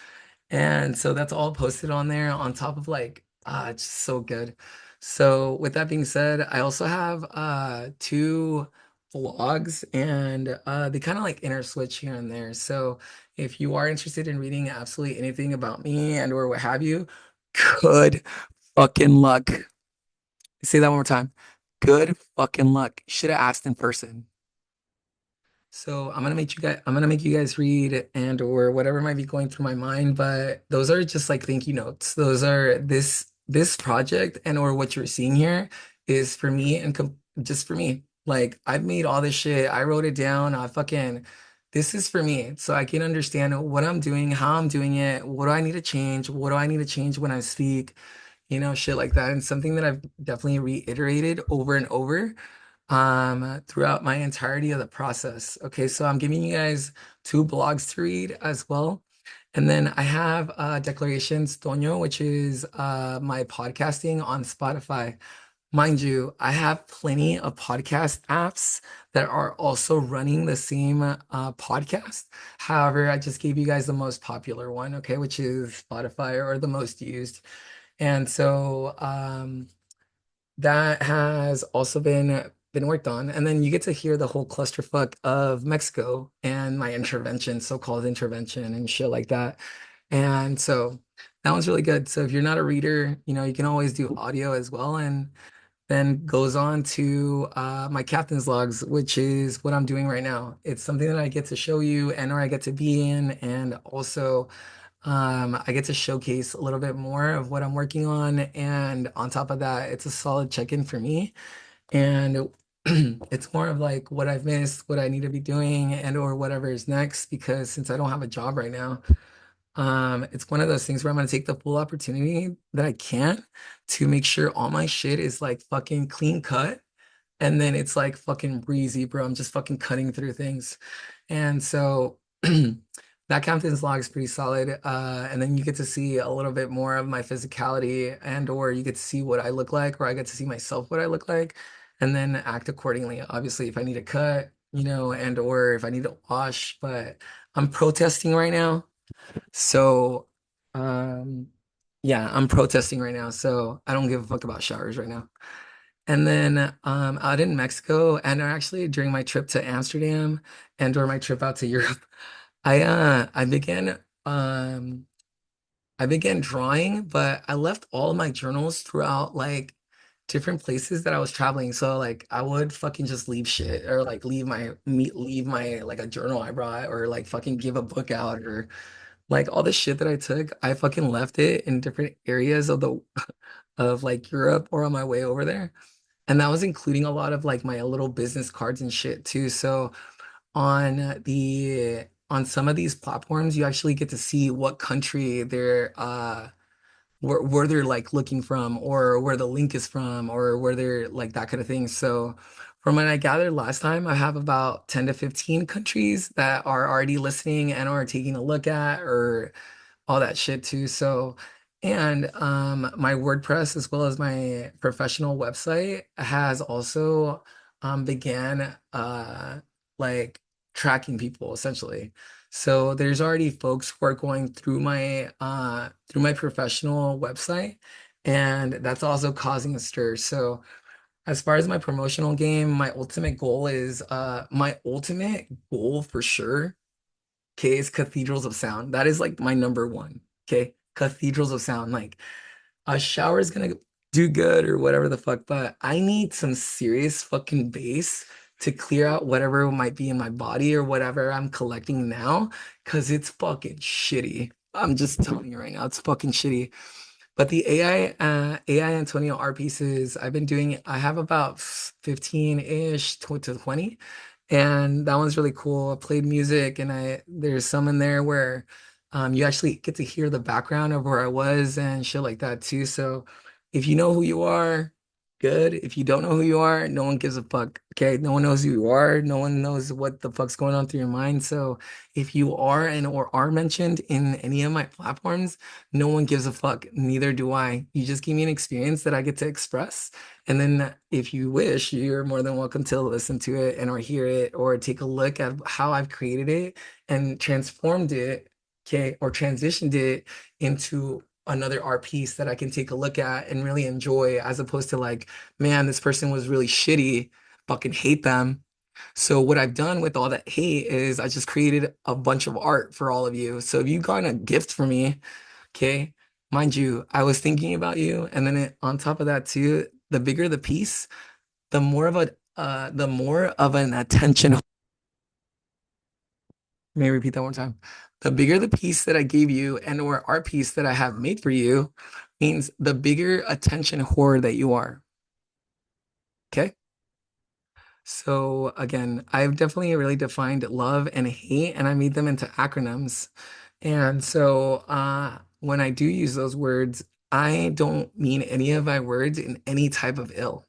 And so that's all posted on there on top of like it's just so good. So with that being said, I also have two vlogs and they kind of like interswitch here and there. So if you are interested in reading absolutely anything about me and or what have you, good fucking luck. Say that one more time. Good fucking luck. Should have asked in person. So I'm gonna make you guys read and or whatever might be going through my mind, but those are just like thank you notes. Those are this project and or what you're seeing here is for me and just for me. Like I've made all this shit. I wrote it down. This is for me. So I can understand what I'm doing, how I'm doing it, what do I need to change, what do I need to change when I speak, shit like that. And something that I've definitely reiterated over and over throughout my entirety of the process. Okay, so I'm giving you guys two blogs to read as well. And then I have Declarations Toño, which is my podcasting on Spotify. Mind you, I have plenty of podcast apps that are also running the same podcast. However, I just gave you guys the most popular one, okay, which is Spotify or the most used. And so that has also been worked on. And then you get to hear the whole clusterfuck of Mexico and my intervention, so-called intervention and shit like that. And so that one's really good. So if you're not a reader, you can always do audio as well. And then goes on to my captain's logs, which is what I'm doing right now. It's something that I get to show you and or I get to be in, and also I get to showcase a little bit more of what I'm working on. And on top of that, it's a solid check-in for me. And it's more of like what I've missed, what I need to be doing, and or whatever is next. Because since I don't have a job right now, it's one of those things where I'm gonna take the full opportunity that I can to make sure all my shit is like fucking clean cut. And then it's like fucking breezy, bro. I'm just fucking cutting through things. And so that Captain's log is pretty solid. And then you get to see a little bit more of my physicality and or you get to see what I look like, or I get to see myself what I look like, and then act accordingly. Obviously, if I need a cut, and or if I need to wash, but I'm protesting right now. So, um, yeah, I'm protesting right now. So I don't give a fuck about showers right now. And then out in Mexico, and actually during my trip to Amsterdam and or my trip out to Europe, I began I began drawing, but I left all of my journals throughout like different places that I was traveling. So like I would fucking just leave shit or like leave my like a journal I brought or like fucking give a book out or like all the shit that I took, I fucking left it in different areas of the of like Europe or on my way over there. And that was including a lot of like my little business cards and shit too. So on some of these platforms, you actually get to see what country they're where they're like looking from or where the link is from or where they're like that kind of thing. So from what I gathered last time, I have about 10 to 15 countries that are already listening and are taking a look at or all that shit too. So, and my WordPress as well as my professional website has also began like tracking people essentially. So there's already folks who are going through my professional website, and that's also causing a stir. So as far as my promotional game, my ultimate goal for sure, okay, is Cathedrals of Sound. That is like my number one. Okay. Cathedrals of Sound. Like a shower is gonna do good or whatever the fuck, but I need some serious fucking bass to clear out whatever might be in my body or whatever I'm collecting now, because it's fucking shitty. I'm just telling you right now, it's fucking shitty. But the AI Antonio art pieces, I have about 15-ish to 20. And that one's really cool. I played music and there's some in there where you actually get to hear the background of where I was and shit like that too. So if you know who you are, good. If you don't know who you are, no one gives a fuck. Okay. No one knows who you are. No one knows what the fuck's going on through your mind. So if you are and or are mentioned in any of my platforms, no one gives a fuck. Neither do I. You just give me an experience that I get to express. And then if you wish, you're more than welcome to listen to it and or hear it or take a look at how I've created it and transformed it, okay, or transitioned it into another art piece that I can take a look at and really enjoy, as opposed to like, man, this person was really shitty, fucking hate them. So what I've done with all that hate is I just created a bunch of art for all of you. So if you got a gift for me, okay, mind you, I was thinking about you, and then on top of that too, the bigger the piece, the more of an attention. May I repeat that one time? The bigger the piece that I gave you and or art piece that I have made for you means the bigger attention whore that you are. Okay. So again, I've definitely really defined love and hate, and I made them into acronyms. And so when I do use those words, I don't mean any of my words in any type of ill.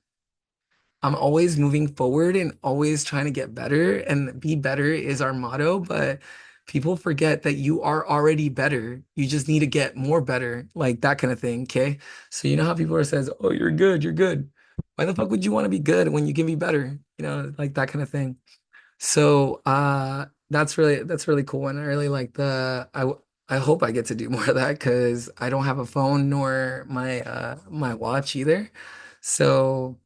I'm always moving forward and always trying to get better, and be better is our motto, but people forget that you are already better. You just need to get more better, like that kind of thing. Okay. So you know how people are says, "Oh, you're good, you're good." Why the fuck would you want to be good when you can be better? Like that kind of thing. So that's really cool, and I really like I hope I get to do more of that because I don't have a phone nor my watch either. So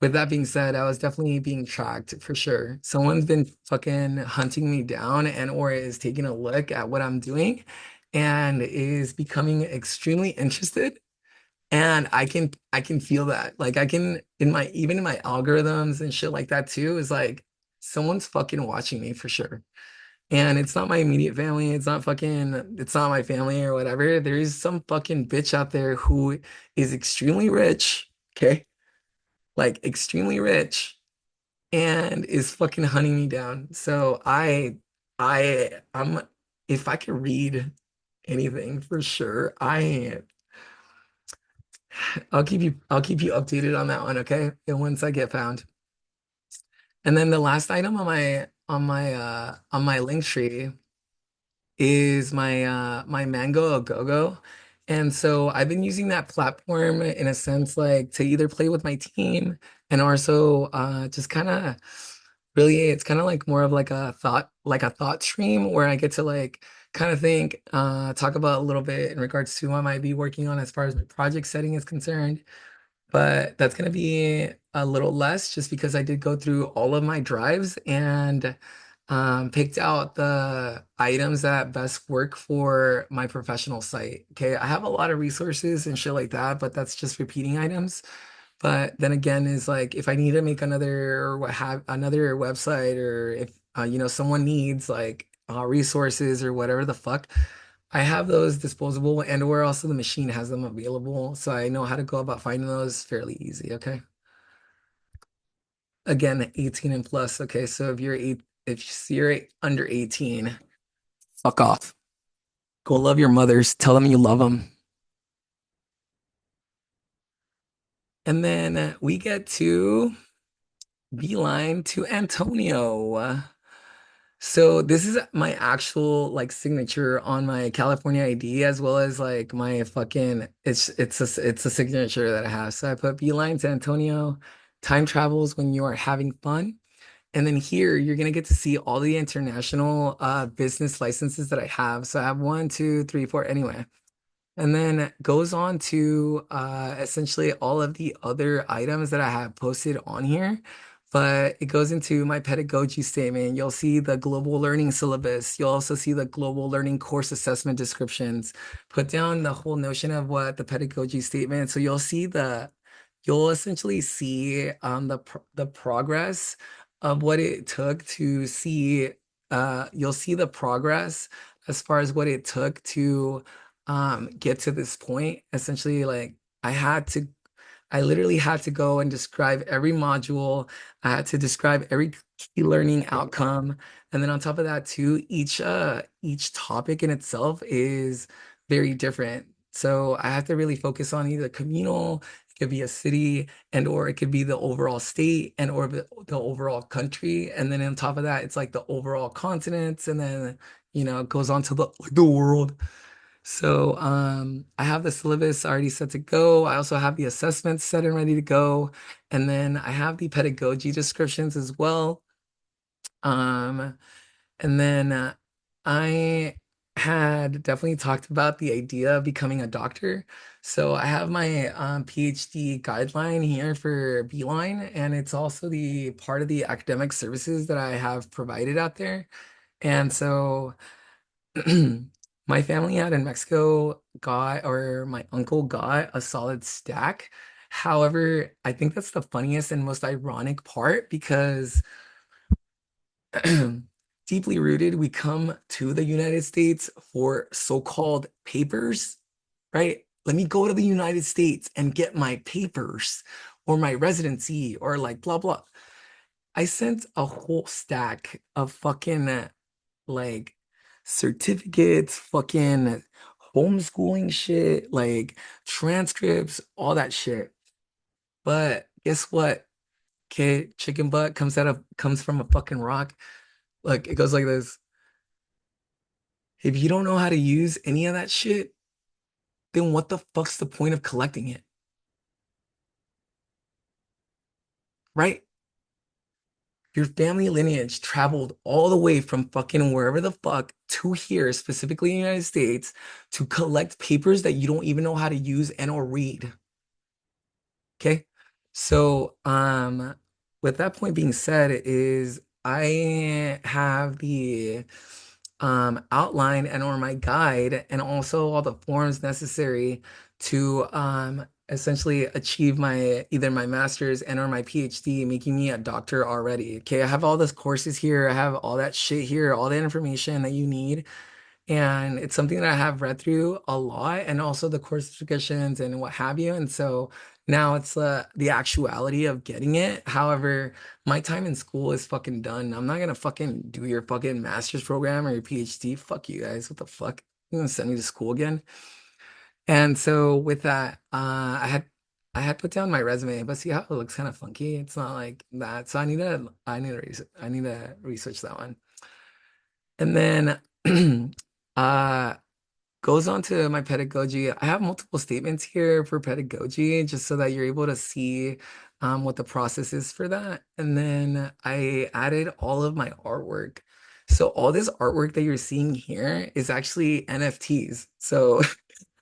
with that being said, I was definitely being tracked for sure. Someone's been fucking hunting me down and or is taking a look at what I'm doing and is becoming extremely interested. And I can feel that. Like I can in my even in my algorithms and shit like that too, is like someone's fucking watching me for sure. And it's not my immediate family, it's not my family or whatever. There is some fucking bitch out there who is extremely rich, okay? Like extremely rich and is fucking hunting me down. So I'm if I could read anything for sure, I'll keep you updated on that one, okay? And once I get found. And then the last item on my link tree is my Mango a Go-Go. And so I've been using that platform in a sense like to either play with my team and also just kind of really, it's kind of like more of like a thought stream where I get to like kind of think, talk about a little bit in regards to what I might be working on as far as my project setting is concerned. But that's going to be a little less just because I did go through all of my drives and picked out the items that best work for my professional site. Okay, I have a lot of resources and shit like that, but that's just repeating items. But then again, is like if I need to make another or what have another website, or if someone needs like resources or whatever the fuck, I have those disposable, and or also the machine has them available, so I know how to go about finding those fairly easy. Okay. Again, 18 and plus. Okay, so if you're under 18, fuck off. Go love your mothers. Tell them you love them. And then we get to beeline to Antonio. So this is my actual like signature on my California ID, as well as like my fucking it's a signature that I have. So I put Beeline to Antonio, time travels when you are having fun. And then here you're gonna get to see all the international business licenses that I have. So I have one, two, three, four, anyway. And then it goes on to essentially all of the other items that I have posted on here. But it goes into my pedagogy statement. You'll see the global learning syllabus. You'll also see the global learning course assessment descriptions. Put down the whole notion of what the pedagogy statement. So you'll essentially see the progress of what it took to see. You'll see the progress as far as what it took to get to this point. Essentially, like I had to I literally had to go and describe every module. I had to describe every key learning outcome. And then on top of that too, each topic in itself is very different. So I have to really focus on either communal, it could be a city, and or it could be the overall state and or the overall country. And then on top of that, it's like the overall continents, and then it goes on to the world. So I have the syllabus already set to go. I also have the assessments set and ready to go. And then I have the pedagogy descriptions as well. Um, and then I had definitely talked about the idea of becoming a doctor. So I have my PhD guideline here for Beeline, and it's also the part of the academic services that I have provided out there. And so my family out in Mexico got, or my uncle got a solid stack. However, I think that's the funniest and most ironic part because deeply rooted, we come to the United States for so-called papers, right? Let me go to the United States and get my papers or my residency or like blah blah. I sent a whole stack of fucking like certificates, fucking homeschooling shit, like transcripts, all that shit. But guess what? Kid, chicken butt comes from a fucking rock. Look, it goes like this. If you don't know how to use any of that shit, then what the fuck's the point of collecting it? Right? Your family lineage traveled all the way from fucking wherever the fuck to here, specifically in the United States, to collect papers that you don't even know how to use and or read. Okay. So, with that point being said, is I have the outline and or my guide and also all the forms necessary to essentially achieve my either my master's and or my PhD, making me a doctor already. Okay, I have all those courses here, I have all that shit here, all the information that you need. And it's something that I have read through a lot, and also the course descriptions and what have you. And so now it's the actuality of getting it. However, my time in school is fucking done. I'm not gonna fucking do your fucking master's program or your PhD. Fuck you guys. What the fuck? You gonna send me to school again? And so with that, I had put down my resume, but see how it looks kind of funky. It's not like that. So I need to research that one. And then uh goes on to my pedagogy. I have multiple statements here for pedagogy just so that you're able to see what the process is for that. And then I added all of my artwork. So all this artwork that you're seeing here is actually NFTs. So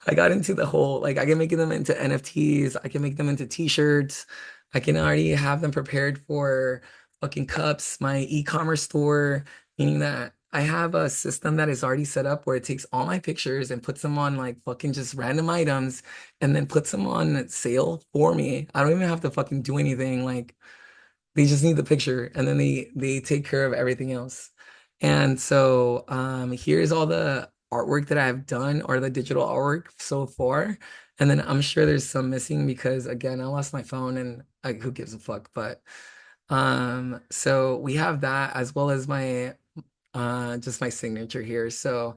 I got into the whole like I can make them into NFTs, I can make them into t-shirts, I can already have them prepared for fucking cups, my e-commerce store, meaning that I have a system that is already set up where it takes all my pictures and puts them on like fucking just random items and then puts them on sale for me. I don't even have to fucking do anything. Like they just need the picture and then they take care of everything else. And so here's all the artwork that I've done or the digital artwork so far. And then I'm sure there's some missing because again, I lost my phone and like who gives a fuck. But so we have that as well as my just my signature here. So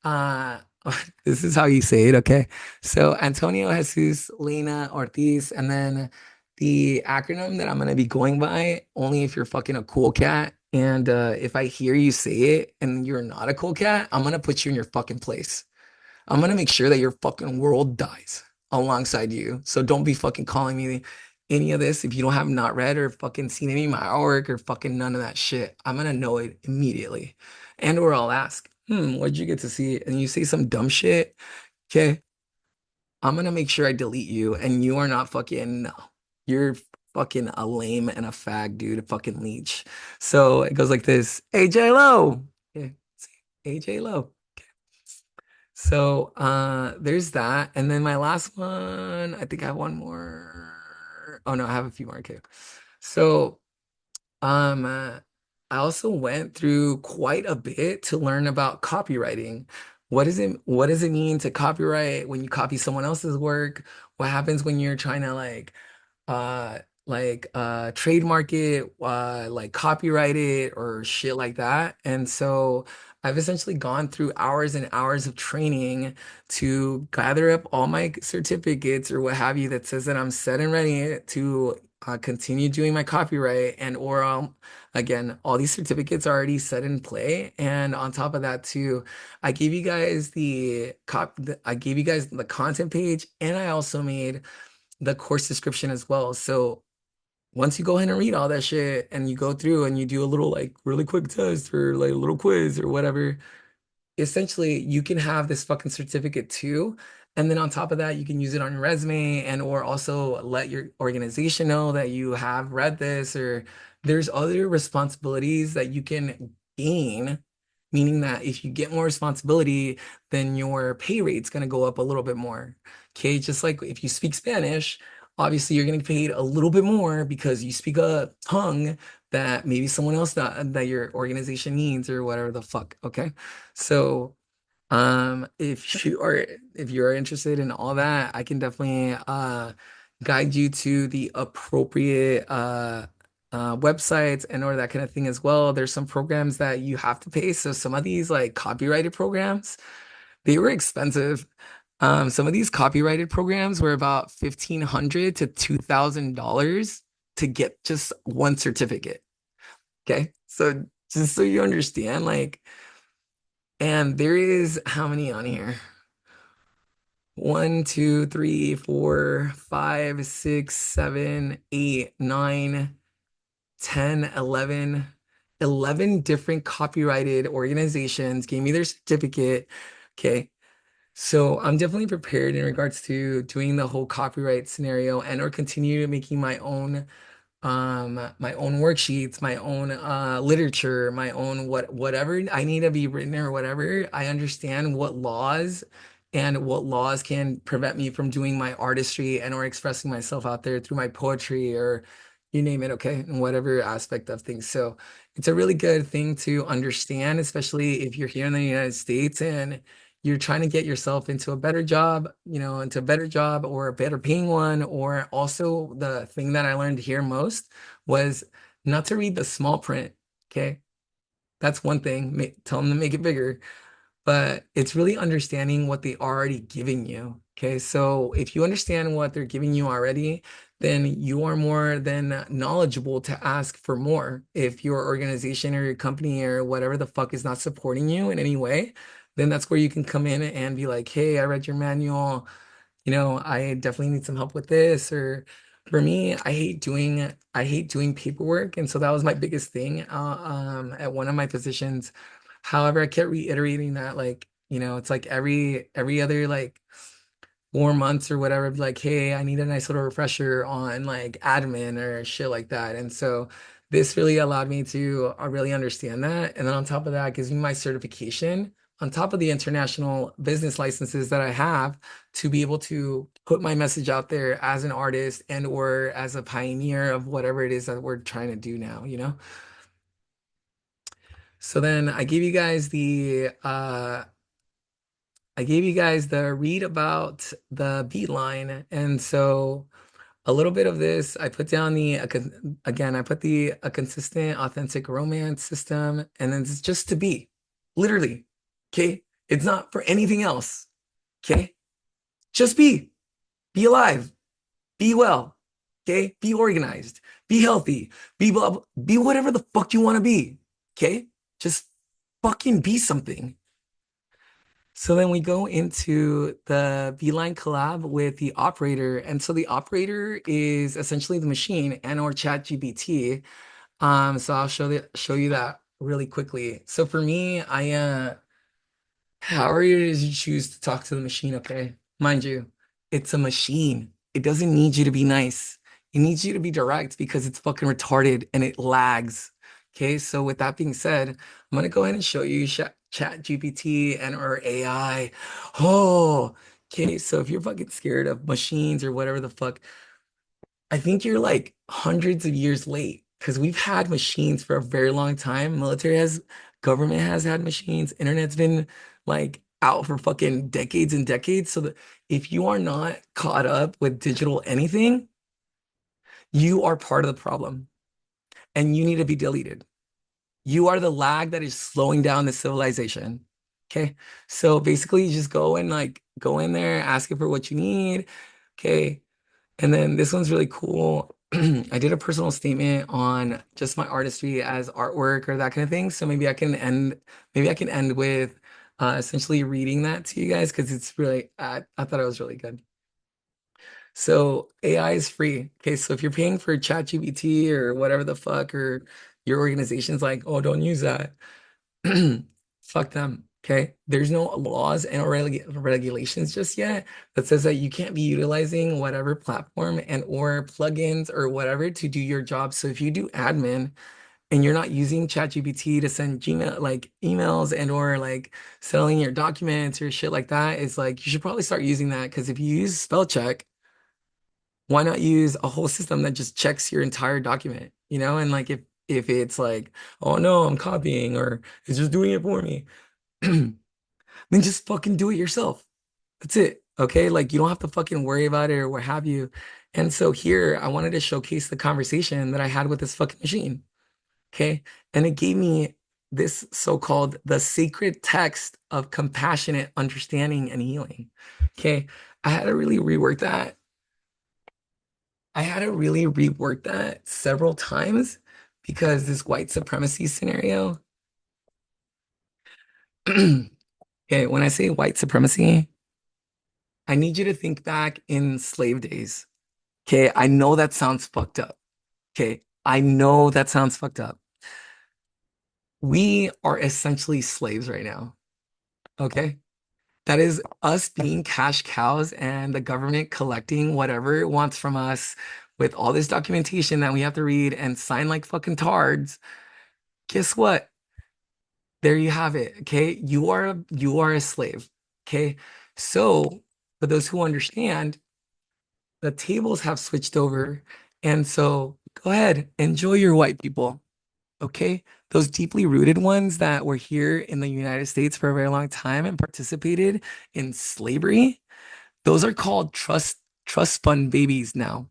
uh, this is how you say it, okay? So Antonio Jesus Lena Ortiz, and then the acronym that I'm gonna be going by, only if you're fucking a cool cat. And if I hear you say it and you're not a cool cat, I'm gonna put you in your fucking place. I'm gonna make sure that your fucking world dies alongside you. So don't be fucking calling me any of this if you don't have not read or fucking seen any of my artwork or fucking none of that shit. I'm gonna know it immediately. And or I'll ask, what did you get to see? And you say some dumb shit, okay? I'm gonna make sure I delete you and you are not fucking no. You're fucking a lame and a fag, dude, a fucking leech. So it goes like this, AJLO. Okay, AJLO. So there's that. And then my last one, I think I have one more. Oh no, I have a few more. Okay. So I also went through quite a bit to learn about copywriting. What does it mean to copyright when you copy someone else's work? What happens when you're trying to uh trademark it, like copyright it or shit like that. And so I've essentially gone through hours and hours of training to gather up all my certificates or what have you that says that I'm set and ready to continue doing my copyright and or again, all these certificates are already set in play. And on top of that too, I gave you guys I gave you guys the content page and I also made the course description as well. So once you go ahead and read all that shit and you go through and you do a little like really quick test or like a little quiz or whatever, essentially you can have this fucking certificate too. And then on top of that, you can use it on your resume and or also let your organization know that you have read this or there's other responsibilities that you can gain, meaning that if you get more responsibility, then your pay rate's going to go up a little bit more. Okay, just like if you speak Spanish, obviously you're getting paid a little bit more because you speak a tongue that maybe someone else that your organization needs or whatever the fuck. Okay. So, if you are interested in all that, I can definitely guide you to the appropriate websites and or that kind of thing as well. There's some programs that you have to pay. So some of these like copyrighted programs, they were expensive. Some of these copyrighted programs were about $1,500 to $2,000 to get just one certificate. Okay. So just so you understand, like, and there is how many on here? One, two, three, four, five, six, seven, eight, nine, 10, 11, 11 different copyrighted organizations gave me their certificate. Okay. So I'm definitely prepared in regards to doing the whole copyright scenario and or continue making my own worksheets, my own literature, my own whatever I need to be written or whatever. I understand what laws can prevent me from doing my artistry and or expressing myself out there through my poetry or you name it, okay, in whatever aspect of things. So it's a really good thing to understand, especially if you're here in the United States and you're trying to get yourself into a better job, into a better job or a better paying one. Or also the thing that I learned here most was not to read the small print. Okay. That's one thing. Tell them to make it bigger, but it's really understanding what they already giving you. Okay. So if you understand what they're giving you already, then you are more than knowledgeable to ask for more. If your organization or your company or whatever the fuck is not supporting you in any way, then that's where you can come in and be like, hey, I read your manual. I definitely need some help with this, or For me, I hate doing paperwork, and so that was my biggest thing at one of my positions. However, I kept reiterating that, like, it's like every other like 4 months or whatever, be like, hey, I need a nice little refresher on like admin or shit like that. And so this really allowed me to really understand that. And then on top of that, it gives me my certification on top of the international business licenses that I have to be able to put my message out there as an artist and or as a pioneer of whatever it is that we're trying to do now? So then I gave you guys the read about the beat line. And so a little bit of this, I put down again, I put the a consistent, authentic romance system, and then it's just to be, literally. Okay. It's not for anything else. Okay. Just be alive, be well. Okay. Be organized, be healthy, be whatever the fuck you want to be. Okay. Just fucking be something. So then we go into the Beeline collab with the operator. And so the operator is essentially the machine and or chat GPT. So I'll show you that really quickly. So for me, however it is you choose to talk to the machine, okay? Mind you, it's a machine. It doesn't need you to be nice. It needs you to be direct because it's fucking retarded and it lags. Okay, so with that being said, I'm gonna go ahead and show you Chat GPT and or AI. Oh, okay. So if you're fucking scared of machines or whatever the fuck, I think you're like hundreds of years late because we've had machines for a very long time. Government has had machines. Internet's been like out for fucking decades and decades. So that if you are not caught up with digital anything, you are part of the problem and you need to be deleted. You are the lag that is slowing down the civilization. Okay. So basically you just go and like go in there, ask it for what you need. Okay. And then this one's really cool. I did a personal statement on just my artistry as artwork or that kind of thing. So maybe I can end with essentially reading that to you guys because it's really, I thought it was really good. So AI is free. Okay, so if you're paying for ChatGPT or whatever the fuck, or your organization's like, oh, don't use that. Fuck them. Okay. There's no laws and regulations just yet that says that you can't be utilizing whatever platform and or plugins or whatever to do your job. So if you do admin and you're not using ChatGPT to send Gmail like emails and or like selling your documents or shit like that, it's like you should probably start using that because if you use spell check, why not use a whole system that just checks your entire document, And like if it's like, oh no, I'm copying or it's just doing it for me, then just fucking do it yourself. That's it. Okay. Like you don't have to fucking worry about it or what have you. And so here I wanted to showcase the conversation that I had with this fucking machine. Okay. And it gave me this so-called the sacred text of compassionate understanding and healing. Okay. I had to really rework that. I had to really rework that several times because this white supremacy scenario. Okay, when I say white supremacy, I need you to think back in slave days. Okay, I know that sounds fucked up. Okay, I know that sounds fucked up. We are essentially slaves right now. Okay, that is us being cash cows and the government collecting whatever it wants from us with all this documentation that we have to read and sign like fucking tards. Guess what? There you have it. Okay, you are a slave. Okay, so for those who understand, the tables have switched over. And so go ahead, enjoy your white people. Okay. Those deeply rooted ones that were here in the United States for a very long time and participated in slavery, those are called trust fund babies now.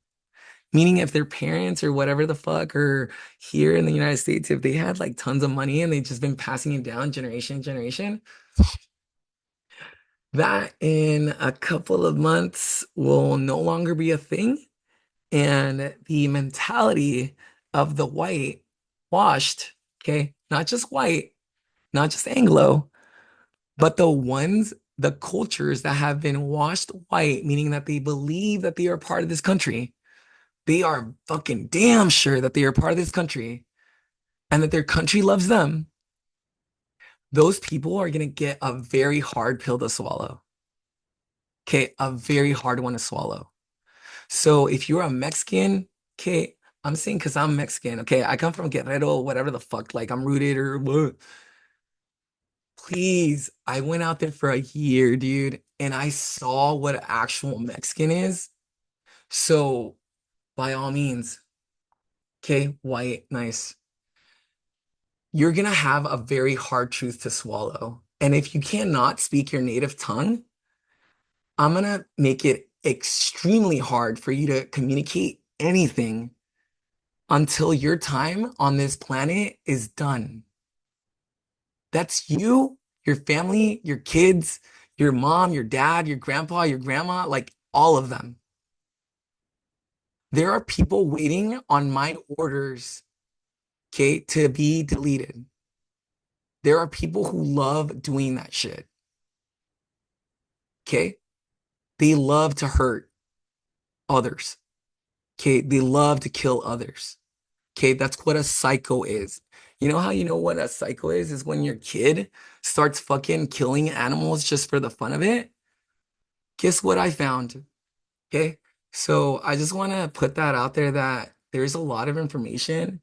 Meaning if their parents or whatever the fuck are here in the United States, if they had like tons of money and they've just been passing it down generation to generation, that in a couple of months will no longer be a thing. And the mentality of the white washed, okay, not just white, not just Anglo, but the cultures that have been washed white, meaning that they believe that they are part of this country, they are fucking damn sure that they are part of this country and that their country loves them, those people are gonna get a very hard pill to swallow. Okay, a very hard one to swallow. So if you're a Mexican, okay, I'm saying because I'm Mexican, okay, I come from Guerrero, whatever the fuck, like I'm rooted or what. Please, I went out there for a year, dude, and I saw what actual Mexican is. So by all means, okay, white, nice. You're gonna have a very hard truth to swallow. And if you cannot speak your native tongue, I'm gonna make it extremely hard for you to communicate anything until your time on this planet is done. That's you, your family, your kids, your mom, your dad, your grandpa, your grandma, like all of them. There are people waiting on my orders, okay, to be deleted. There are people who love doing that shit, okay? They love to hurt others, okay? They love to kill others, okay? That's what a psycho is. You know how you know what a psycho is? Is when your kid starts fucking killing animals just for the fun of it. Guess what I found? Okay. So I just want to put that out there that there's a lot of information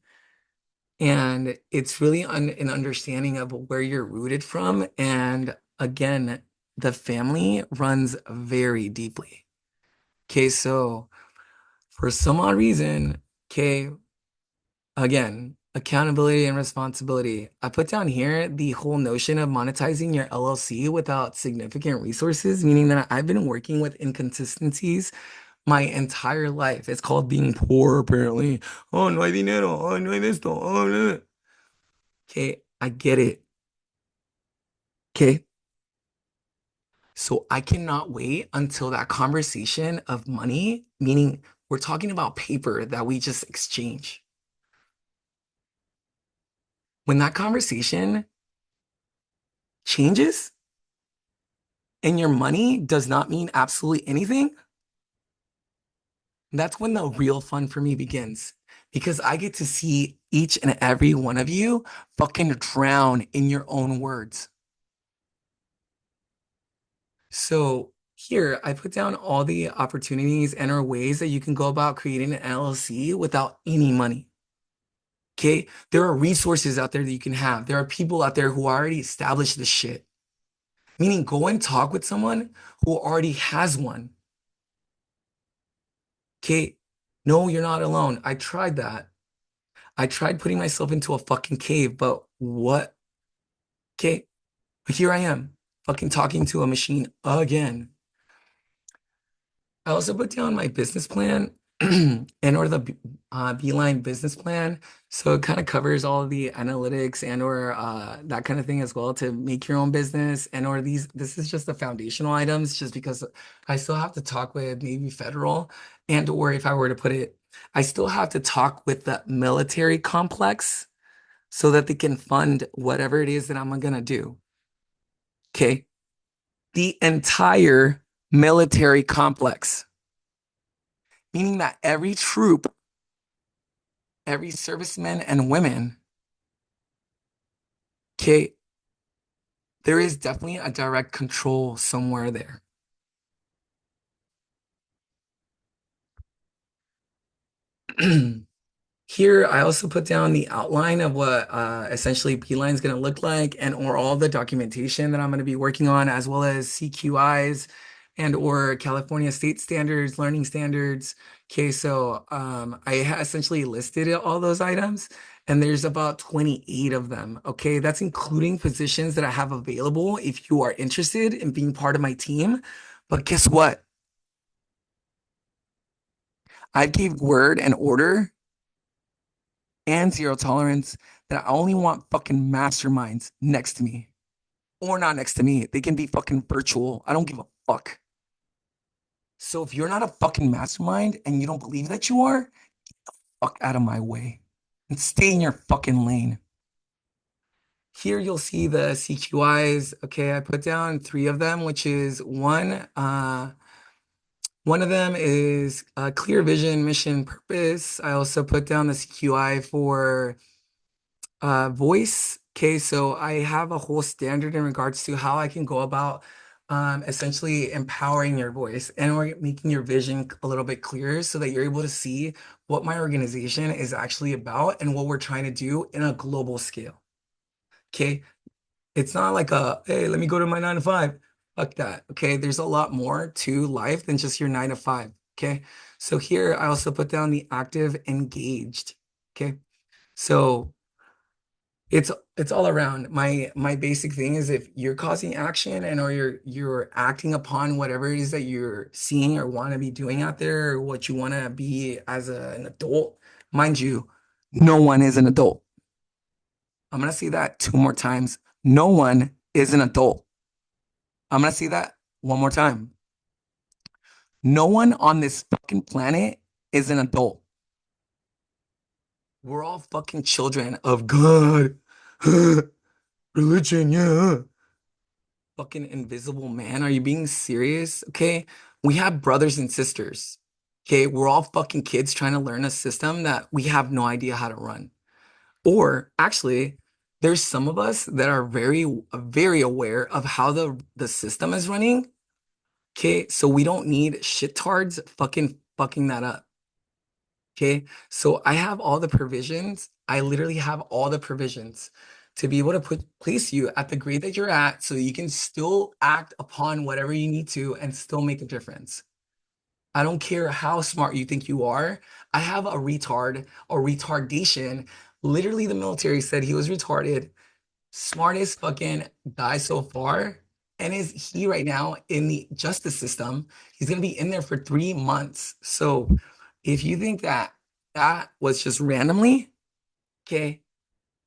and it's really an understanding of where you're rooted from. And again, the family runs very deeply. Okay. So for some odd reason, okay, again, accountability and responsibility. I put down here the whole notion of monetizing your LLC without significant resources, meaning that I've been working with inconsistencies my entire life. It's called being poor, apparently. Oh, no hay dinero. Oh, no hay esto. Oh, no. Okay, I get it. Okay. So I cannot wait until that conversation of money, meaning we're talking about paper that we just exchange. When that conversation changes and your money does not mean absolutely anything, that's when the real fun for me begins. Because I get to see each and every one of you fucking drown in your own words. So here I put down all the opportunities and or ways that you can go about creating an LLC without any money. Okay. There are resources out there that you can have. There are people out there who already established this shit. Meaning go and talk with someone who already has one. Okay. No, you're not alone. I tried that. I tried putting myself into a fucking cave, but what? Okay. Here I am, fucking talking to a machine again. I also put down my business plan and or the Beeline business plan. So it kind of covers all of the analytics and or that kind of thing as well to make your own business and or this is just the foundational items just because I still have to talk with maybe federal and or if I were to put it, I still have to talk with the military complex so that they can fund whatever it is that I'm gonna do. Okay. The entire military complex, meaning that every troop, every serviceman and women, okay, there is definitely a direct control somewhere there. Here, I also put down the outline of what essentially Beeline is going to look like and or all the documentation that I'm going to be working on, as well as CQIs and or California state standards, learning standards. Okay, so essentially listed all those items, and there's about 28 of them. Okay, that's including positions that I have available if you are interested in being part of my team. But guess what? I gave word and order and zero tolerance that I only want fucking masterminds next to me or not next to me. They can be fucking virtual. I don't give a fuck. So if you're not a fucking mastermind and you don't believe that you are, fuck out of my way and stay in your fucking lane. Here you'll see the CQIs. Okay, I put down three of them, which is one, One of them is clear vision, mission, purpose. I also put down the CQI for voice. Okay, so I have a whole standard in regards to how I can go about essentially empowering your voice and or making your vision a little bit clearer so that you're able to see what my organization is actually about and what we're trying to do in a global scale. Okay, it's not like a, hey, let me go to my 9 to 5. Fuck that. Okay. There's a lot more to life than just your 9 to 5. Okay. So here I also put down the active engaged. Okay. So it's all around. My basic thing is if you're causing action and or you're acting upon whatever it is that you're seeing or want to be doing out there or what you want to be as an adult, mind you, no one is an adult. I'm gonna say that two more times. No one is an adult. I'm gonna say that one more time. No one on this fucking planet is an adult. We're all fucking children of God. Religion, yeah. Fucking invisible man. Are you being serious? Okay. We have brothers and sisters. Okay. We're all fucking kids trying to learn a system that we have no idea how to run. Or actually, there's some of us that are very aware of how the system is running. Okay, so we don't need shittards fucking that up. Okay, so I have all the provisions. I literally have all the provisions to be able to place you at the grade that you're at, so you can still act upon whatever you need to and still make a difference. I don't care how smart you think you are. I have a retard or retardation. Literally, the military said he was retarded, smartest fucking guy so far. And is he right now in the justice system? He's going to be in there for 3 months. So if you think that that was just randomly, okay,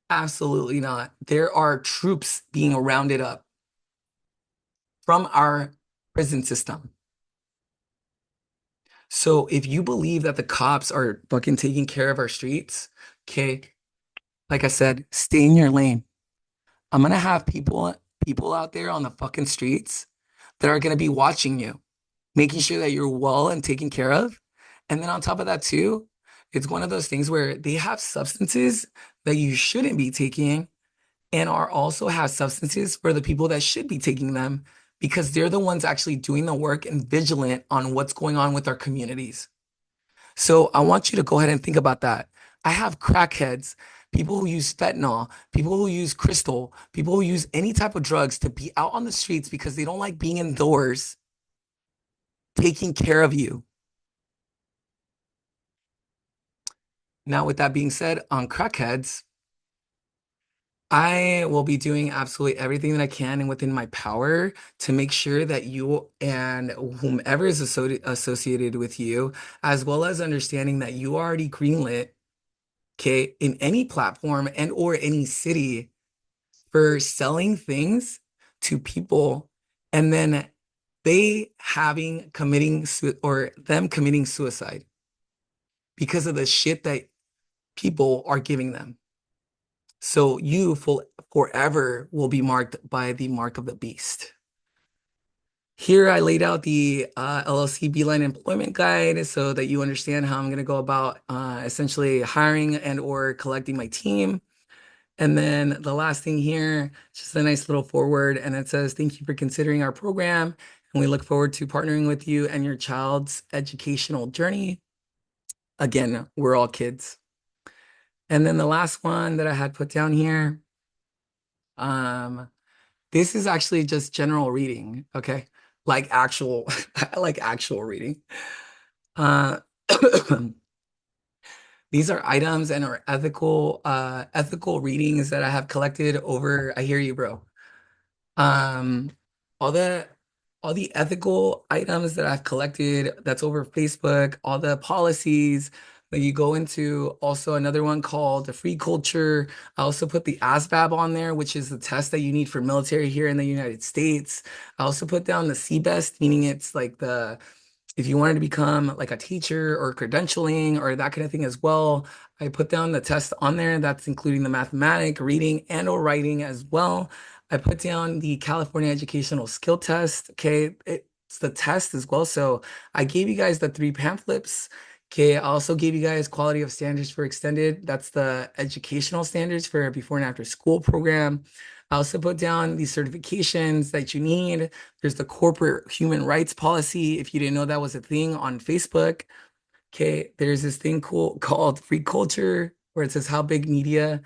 absolutely not. There are troops being rounded up from our prison system. So if you believe that the cops are fucking taking care of our streets, okay, like I said, stay in your lane. I'm gonna have people out there on the fucking streets that are gonna be watching you, making sure that you're well and taken care of. And then on top of that too, it's one of those things where they have substances that you shouldn't be taking and are also have substances for the people that should be taking them because they're the ones actually doing the work and vigilant on what's going on with our communities. So I want you to go ahead and think about that. I have crackheads, people who use fentanyl, people who use crystal, people who use any type of drugs to be out on the streets because they don't like being indoors, taking care of you. Now, with that being said, on crackheads, I will be doing absolutely everything that I can and within my power to make sure that you and whomever is associated with you, as well as understanding that you already greenlit, okay, in any platform and or any city for selling things to people and then they having committing or them committing suicide because of the shit that people are giving them. So you forever will be marked by the mark of the beast. Here I laid out the LLC Beeline Employment Guide so that you understand how I'm going to go about essentially hiring and or collecting my team. And then the last thing here, just a nice little forward, and it says, "Thank you for considering our program, and we look forward to partnering with you and your child's educational journey." Again, we're all kids. And then the last one that I had put down here, um, this is actually just general reading, okay? Like actual, like actual reading. Uh, these are items and are ethical readings that I have collected over. I hear you, bro. Um, all the all the ethical items that I've collected that's over Facebook, all the policies that you go into, also another one called the free culture. I also put the ASVAB on there, which is the test that you need for military here in the United States. I also put down the CBEST, meaning it's like the if you wanted to become like a teacher or credentialing or that kind of thing as well, I put down the test on there. That's including the mathematic, reading, and or writing as well. I put down the California Educational Skill Test. Okay. it's the test as well. So I gave you guys the three pamphlets. Okay, I also gave you guys quality of standards for extended. That's the educational standards for a before and after school program. I also put down these certifications that you need. There's the corporate human rights policy, if you didn't know that was a thing on Facebook. Okay, there's this thing called free culture, where it says how big media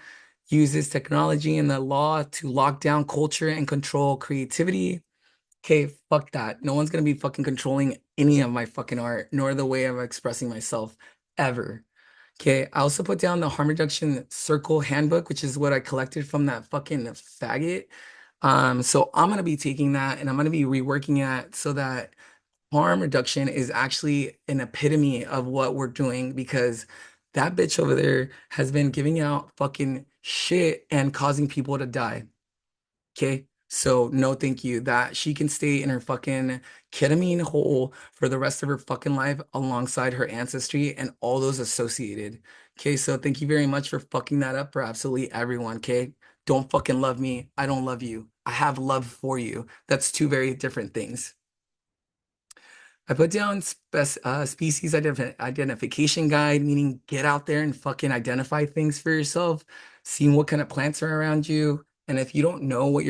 uses technology and the law to lock down culture and control creativity. Okay, fuck that. No one's gonna be fucking controlling any of my fucking art, nor the way of expressing myself ever. Okay, I also put down the harm reduction circle handbook, which is what I collected from that fucking faggot. So I'm gonna be taking that and I'm gonna be reworking it so that harm reduction is actually an epitome of what we're doing because that bitch over there has been giving out fucking shit and causing people to die. Okay. So no, thank you. That she can stay in her fucking ketamine hole for the rest of her fucking life alongside her ancestry and all those associated. Okay. So thank you very much for fucking that up for absolutely everyone. Okay. Don't fucking love me. I don't love you. I have love for you. That's two very different things. I put down species identification guide, meaning get out there and fucking identify things for yourself, seeing what kind of plants are around you. And if you don't know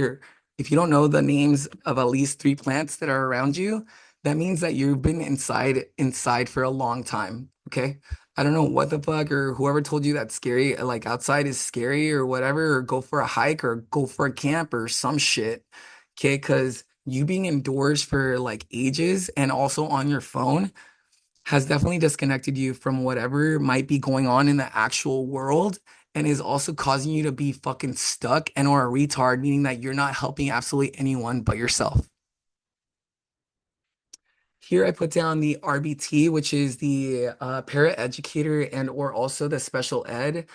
the names of at least three plants that are around you, that means that you've been inside for a long time. Okay. I don't know what the fuck or whoever told you that scary, like outside is scary or whatever, or go for a hike or go for a camp or some shit. Okay. Because you being indoors for like ages and also on your phone has definitely disconnected you from whatever might be going on in the actual world and is also causing you to be fucking stuck and or a retard, meaning that you're not helping absolutely anyone but yourself. Here I put down the RBT, which is the para-educator and or also the special ed.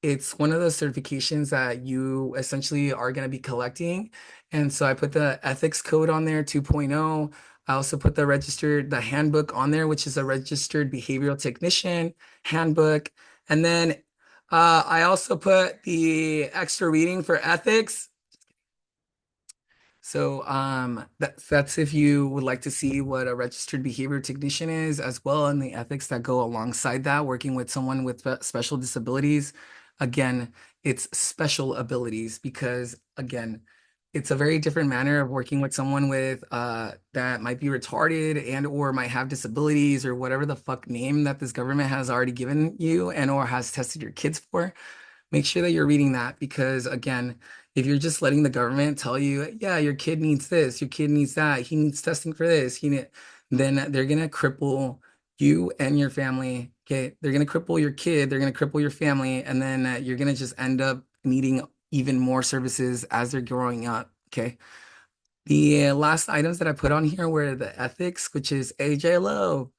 It's one of those certifications that you essentially are going to be collecting. And so I put the ethics code on there 2.0. I also put the handbook on there, which is a registered behavioral technician handbook. And then I also put the extra reading for ethics. So that's if you would like to see what a registered behavior technician is, as well and the ethics that go alongside that, working with someone with special disabilities. Again, it's special abilities because again, it's a very different manner of working with someone with that might be retarded and or might have disabilities or whatever the fuck name that this government has already given you and or has tested your kids for. Make sure that you're reading that because again, if you're just letting the government tell you, yeah, your kid needs this, your kid needs that, he needs testing for this, then they're gonna cripple you and your family. Okay, they're gonna cripple your kid, they're gonna cripple your family, and then you're gonna just end up needing even more services as they're growing up. Okay. The last items that I put on here were the ethics, which is AJLO.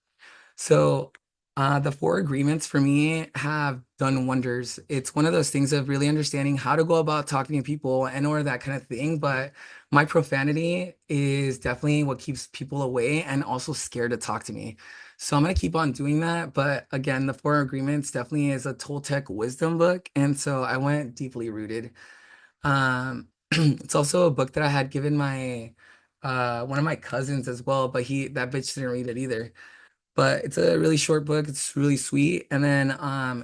So, the four agreements for me have done wonders. It's one of those things of really understanding how to go about talking to people and or that kind of thing. But my profanity is definitely what keeps people away and also scared to talk to me. So I'm gonna keep on doing that. But again, the four agreements definitely is a Toltec wisdom book, and so I went deeply rooted. It's also a book that I had given my one of my cousins as well, but he that bitch didn't read it either, but it's a really short book. It's really sweet, and then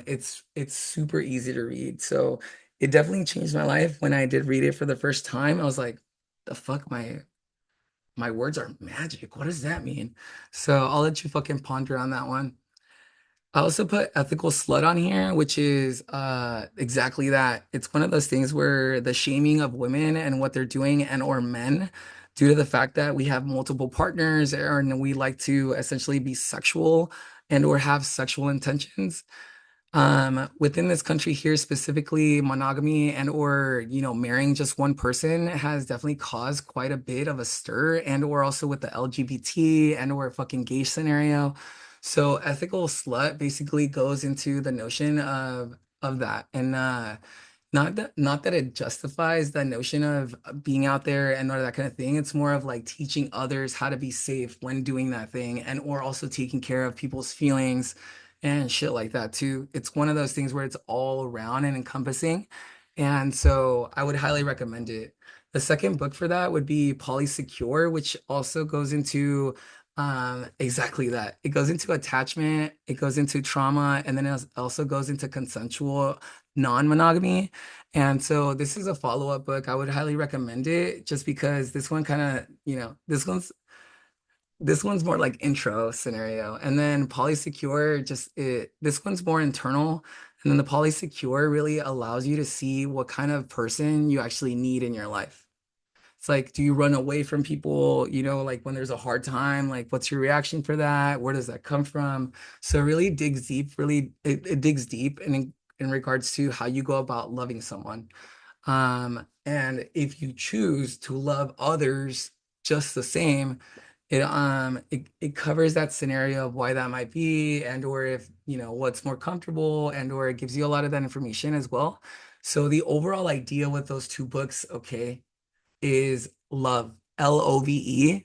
it's super easy to read. So it definitely changed my life when I did read it for the first time. I was like, "The fuck, my words are magic. What does that mean?" So I'll let you fucking ponder on that one. I also put ethical slut on here, which is exactly that. It's one of those things where the shaming of women and what they're doing and or men due to the fact that we have multiple partners and we like to essentially be sexual and or have sexual intentions. Within this country here, specifically monogamy and or, marrying just one person has definitely caused quite a bit of a stir and or also with the LGBT and or fucking gay scenario. So ethical slut basically goes into the notion of that. And not that it justifies the notion of being out there and or that kind of thing. It's more of like teaching others how to be safe when doing that thing and or also taking care of people's feelings and shit like that too. It's one of those things where it's all around and encompassing. And so I would highly recommend it. The second book for that would be Polysecure, which also goes into exactly that. It goes into attachment, it goes into trauma, and then it also goes into consensual non-monogamy. And so this is a follow-up book. I would highly recommend it just because this one kind of, this one's more like intro scenario. And then Polysecure this one's more internal. And then the Polysecure really allows you to see what kind of person you actually need in your life. It's like, do you run away from people, like when there's a hard time, like what's your reaction for that? Where does that come from? So it really digs deep, it digs deep in regards to how you go about loving someone. And if you choose to love others just the same, it covers that scenario of why that might be, and or if what's more comfortable, and or it gives you a lot of that information as well. So the overall idea with those two books, okay, is love, LOVE,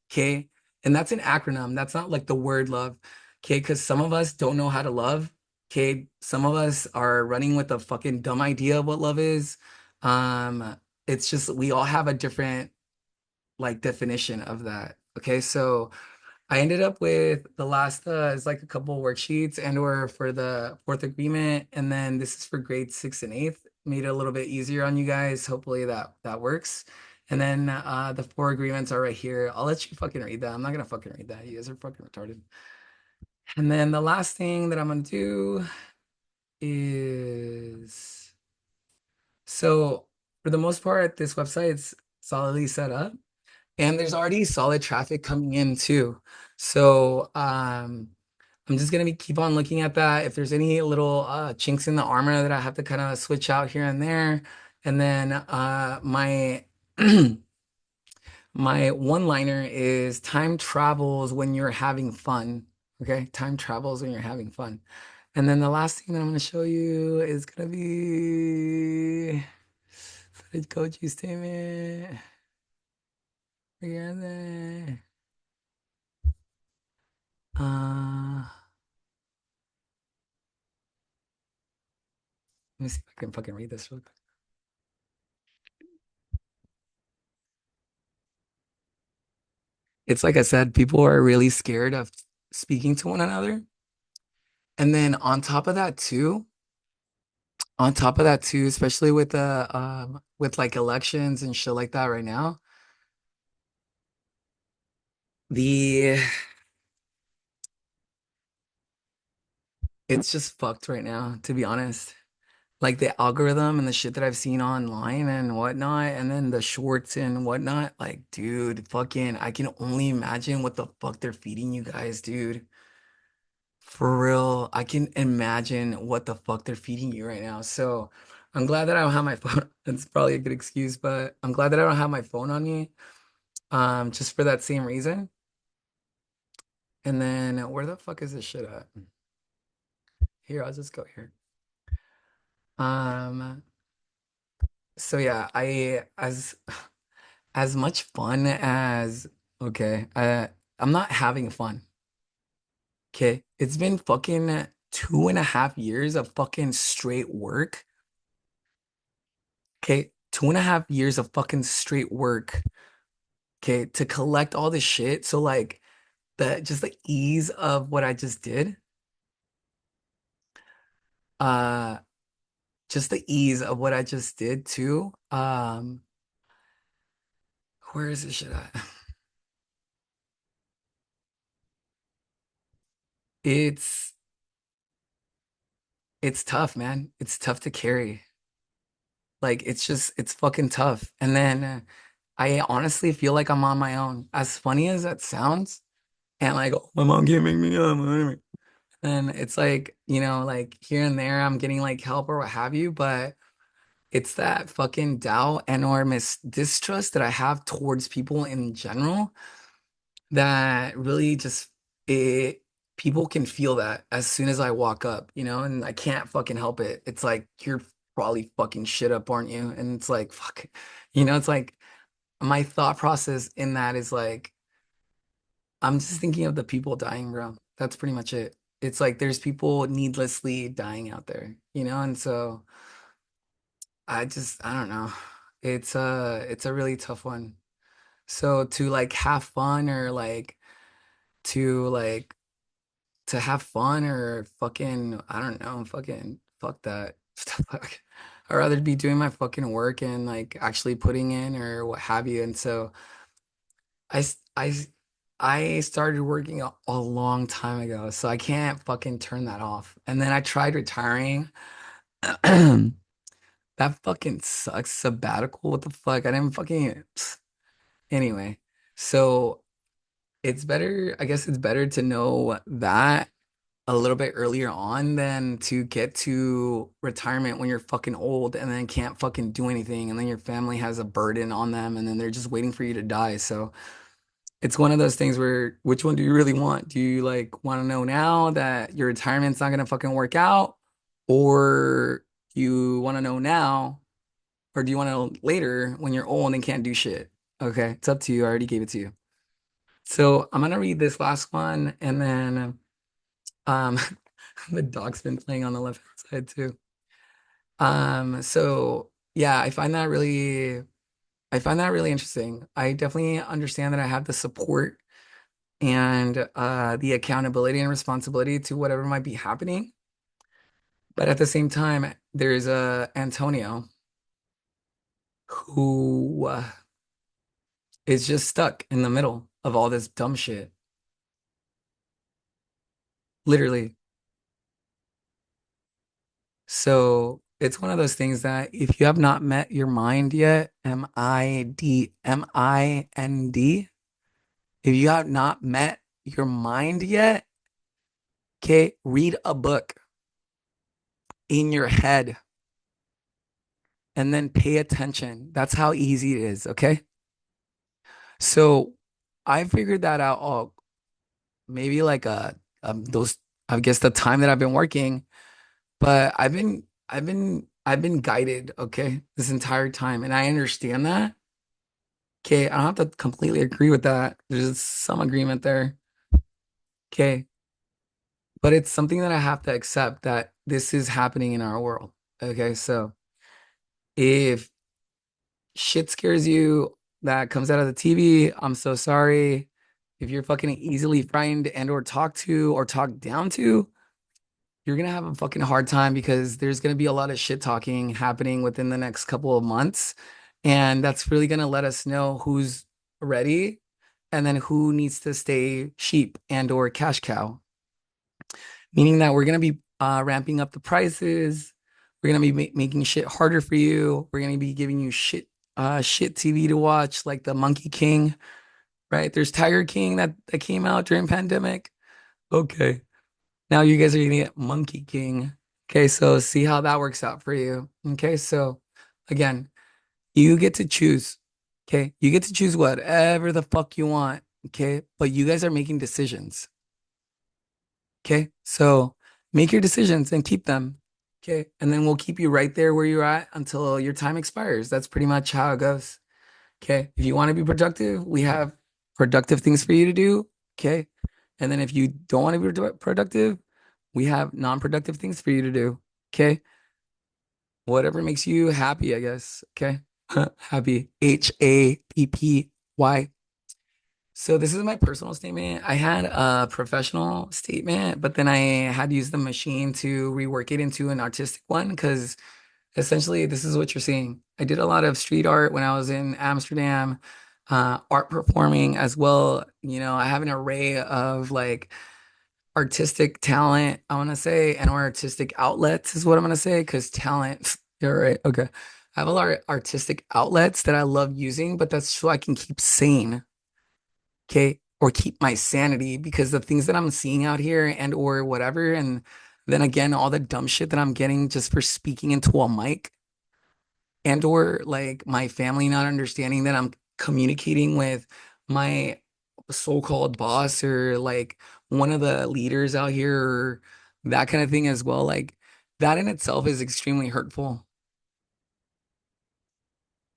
okay? And that's an acronym. That's not like the word love, okay? Because some of us don't know how to love, okay? Some of us are running with a fucking dumb idea of what love is. Um, it's just we all have a different like definition of that. Okay, so I ended up with the last is like a couple worksheets and or for the fourth agreement, and then this is for grade six and eighth. Made it a little bit easier on you guys. Hopefully that works. And then the four agreements are right here. I'll let you fucking read that. I'm not gonna fucking read that. You guys are fucking retarded. And then the last thing that I'm gonna do is so for the most part, this website's solidly set up. And there's already solid traffic coming in too. So I'm just gonna keep on looking at that. If there's any little chinks in the armor that I have to kind of switch out here and there. And then my my one-liner is time travels when you're having fun. Okay, time travels when you're having fun. And then the last thing that I'm gonna show you is gonna be the Koji statement. Together. Uh, Let me see if I can fucking read this real quick. It's like I said, people are really scared of speaking to one another. And then on top of that too, especially with the with like elections and shit like that right now, the it's just fucked right now, to be honest. Like the algorithm and the shit that I've seen online and whatnot, and then the shorts and whatnot, like, dude, fucking, I can only imagine what the fuck they're feeding you guys, dude. For real, I can imagine what the fuck they're feeding you right now. So I'm glad that I don't have my phone. That's probably a good excuse, but I'm glad that I don't have my phone on me. Just for that same reason. And then where the fuck is this shit at? Here, I'll just go here. Um, so yeah, I as much fun as okay, I'm not having fun. Okay. It's been fucking 2.5 years of fucking straight work. Okay, 2.5 years of fucking straight work. Okay, to collect all this shit. So like the ease of what I just did, uh, just the ease of what I just did too. Where is this shit at? It's it's tough, man. It's tough to carry. Like it's fucking tough. And then I honestly feel like I'm on my own. As funny as that sounds, and like, oh, my mom can't make me up. And it's like, like here and there, I'm getting like help or what have you, but it's that fucking doubt and or distrust that I have towards people in general that really just it people can feel that as soon as I walk up, and I can't fucking help it. It's like you're probably fucking shit up, aren't you? And it's like fuck, it's like my thought process in that is like I'm just thinking of the people dying, bro. That's pretty much it. It's like there's people needlessly dying out there, and so I don't know. It's a really tough one. So to like have fun or to like to have fun or fucking I don't know, fucking fuck that. Fuck. I'd rather be doing my fucking work and like actually putting in or what have you. And so I s- I s- I started working a long time ago, so I can't fucking turn that off. And then I tried retiring. That fucking sucks. Sabbatical, what the fuck? I didn't fucking anyway. So it's better, I guess it's better to know that a little bit earlier on than to get to retirement when you're fucking old and then can't fucking do anything and then your family has a burden on them and then they're just waiting for you to die. So it's one of those things where which one do you really want? Do you like want to know now that your retirement's not gonna fucking work out? Or you want to know now? Or do you want to know later when you're old and can't do shit? Okay, it's up to you. I already gave it to you. So I'm gonna read this last one and then um the dog's been playing on the left hand side too. So yeah, I find that really interesting. I definitely understand that I have the support and the accountability and responsibility to whatever might be happening. But at the same time, there's Antonio who is just stuck in the middle of all this dumb shit. Literally. So it's one of those things that if you have not met your mind yet, Mind, if you have not met your mind yet, okay, read a book in your head and then pay attention. That's how easy it is, okay? So I figured that out maybe like those I guess the time that I've been working, but I've been guided, okay, this entire time. And I understand that. Okay, I don't have to completely agree with that. There's some agreement there. Okay. But it's something that I have to accept that this is happening in our world. Okay. So if shit scares you that comes out of the TV, I'm so sorry. If you're fucking easily frightened and or talked to or talked down to, you're gonna have a fucking hard time because there's gonna be a lot of shit talking happening within the next couple of months. And that's really gonna let us know who's ready and then who needs to stay sheep and or cash cow. Meaning that we're gonna be ramping up the prices. We're gonna be making shit harder for you. We're gonna be giving you shit TV to watch, like the Monkey King, right? There's Tiger King that came out during pandemic. Okay. Now you guys are gonna get Monkey King. Okay, so see how that works out for you. Okay, so again, you get to choose. Okay, you get to choose whatever the fuck you want. Okay, but you guys are making decisions. Okay, so make your decisions and keep them. Okay, and then we'll keep you right there where you're at until your time expires. That's pretty much how it goes. Okay, if you want to be productive, we have productive things for you to do. Okay, and then if you don't want to be productive, we have non-productive things for you to do. Okay, whatever makes you happy, I guess. Okay, happy, Happy. So this is my personal statement. I had a professional statement, but then I had to use the machine to rework it into an artistic one because essentially this is what you're seeing. I did a lot of street art when I was in Amsterdam, art performing as well. You know, I have an array of like artistic talent, I want to say, and or artistic outlets is what I'm going to say because talent, you're right. Okay. I have a lot of artistic outlets that I love using, but that's so I can keep sane, okay, or keep my sanity because the things that I'm seeing out here and or whatever, and then again, all the dumb shit that I'm getting just for speaking into a mic and or like my family not understanding that I'm communicating with my so-called boss or like one of the leaders out here or that kind of thing as well. Like that in itself is extremely hurtful.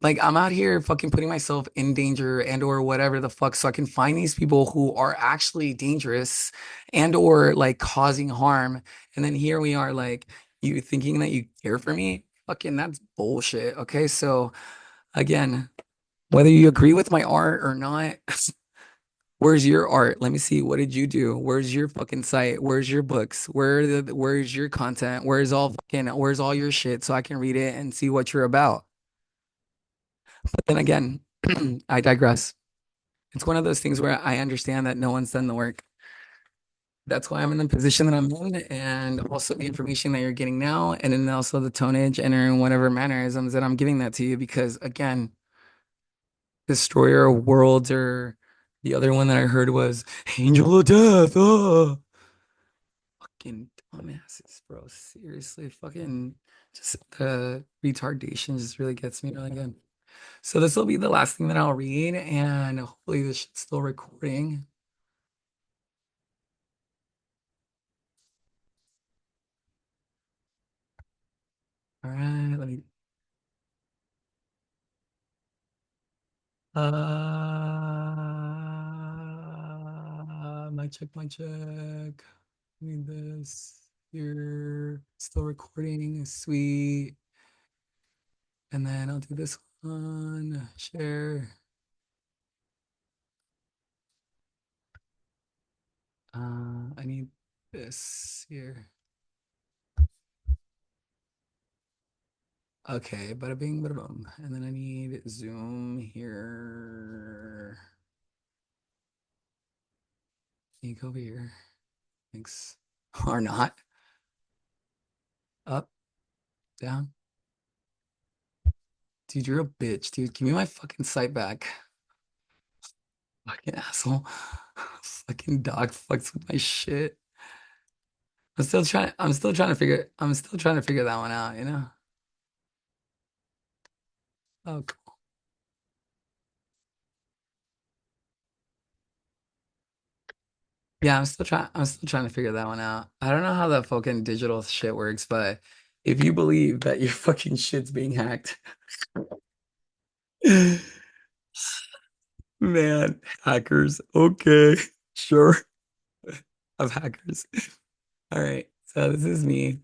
Like I'm out here fucking putting myself in danger and or whatever the fuck so I can find these people who are actually dangerous and or like causing harm. And then here we are like you thinking that you care for me? Fucking that's bullshit. Okay? So Again, whether you agree with my art or not, where's your art? Let me see. What did you do? Where's your fucking site? Where's your books? Where's your content? Where's all your shit so I can read it and see what you're about? But then again, I digress. It's one of those things where I understand that no one's done the work. That's why I'm in the position that I'm in, and also the information that you're getting now, and then also the tonnage and in whatever mannerisms that I'm giving that to you. Because again, Destroyer of Worlds, or the other one that I heard was Angel of Death. Oh, fucking dumbasses, bro. Seriously, fucking just the retardation just really gets me really good. So this will be the last thing that I'll read, and hopefully this shit's still recording. All right, let me. My check. Need this here. Still recording. Sweet. And then I'll do this one. Share. I need this here. Okay, bada bing, bada boom. And then I need Zoom here. Can you go over here? Thanks. Or not. Up, down. Dude, you're a bitch, dude. Give me my fucking site back. Fucking asshole. Fucking dog fucks with my shit. I'm still trying to figure that one out, you know? Oh, cool. Yeah, I'm still trying to figure that one out. I don't know how that fucking digital shit works, but if you believe that your fucking shit's being hacked, man, hackers. Okay, sure. Of hackers. All right. So this is me.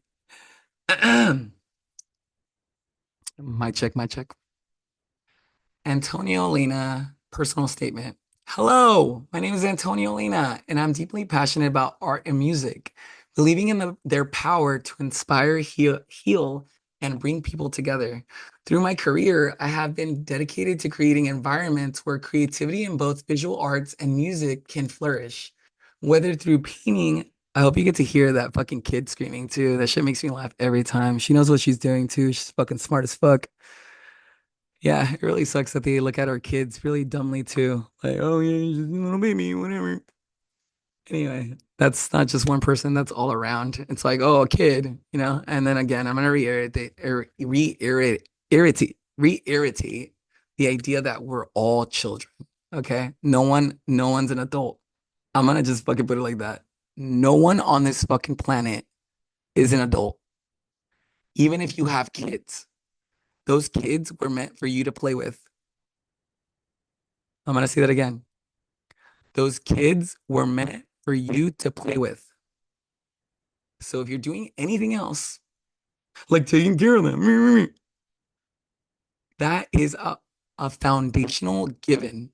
My check, my check. Antonio Lena, personal statement. Hello, my name is Antonio Lena, and I'm deeply passionate about art and music, believing in their power to inspire, heal, and bring people together. Through my career, I have been dedicated to creating environments where creativity in both visual arts and music can flourish. Whether through painting, I hope you get to hear that fucking kid screaming too. That shit makes me laugh every time. She knows what she's doing too. She's fucking smart as fuck. Yeah, it really sucks that they look at our kids really dumbly too. Like, oh yeah, you're just a little baby, whatever. Anyway, that's not just one person, that's all around. It's like, oh, a kid, you know? And then again, I'm gonna re-irritate the idea that we're all children. Okay. No one's an adult. I'm gonna just fucking put it like that. No one on this fucking planet is an adult. Even if you have kids, those kids were meant for you to play with. I'm gonna say that again. Those kids were meant for you to play with. So if you're doing anything else, like taking care of them, that is a foundational given.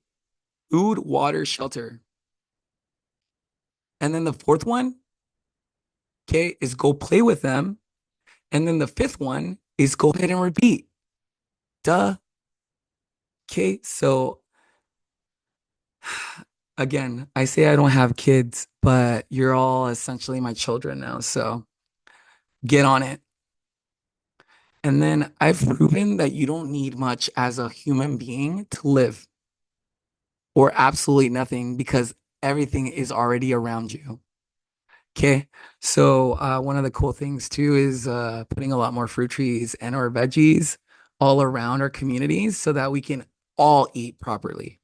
Food, water, shelter. And then the fourth one, okay, is go play with them. And then the fifth one is go ahead and repeat. Duh. Okay, so again, I say I don't have kids, but you're all essentially my children now. So get on it. And then I've proven that you don't need much as a human being to live, or absolutely nothing, because everything is already around you. Okay. So one of the cool things too is putting a lot more fruit trees and or veggies all around our communities so that we can all eat properly,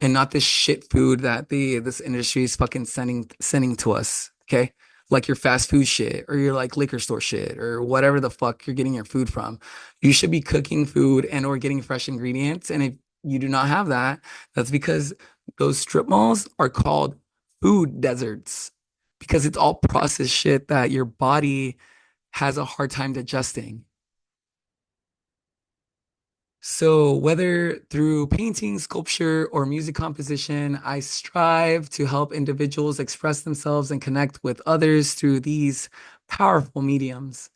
and not this shit food that this industry is fucking sending to us. Okay. Like your fast food shit or your like liquor store shit or whatever the fuck you're getting your food from. You should be cooking food and or getting fresh ingredients. And if you do not have that, that's because those strip malls are called food deserts, because it's all processed shit that your body has a hard time digesting. So, whether through painting, sculpture, or music composition, I strive to help individuals express themselves and connect with others through these powerful mediums.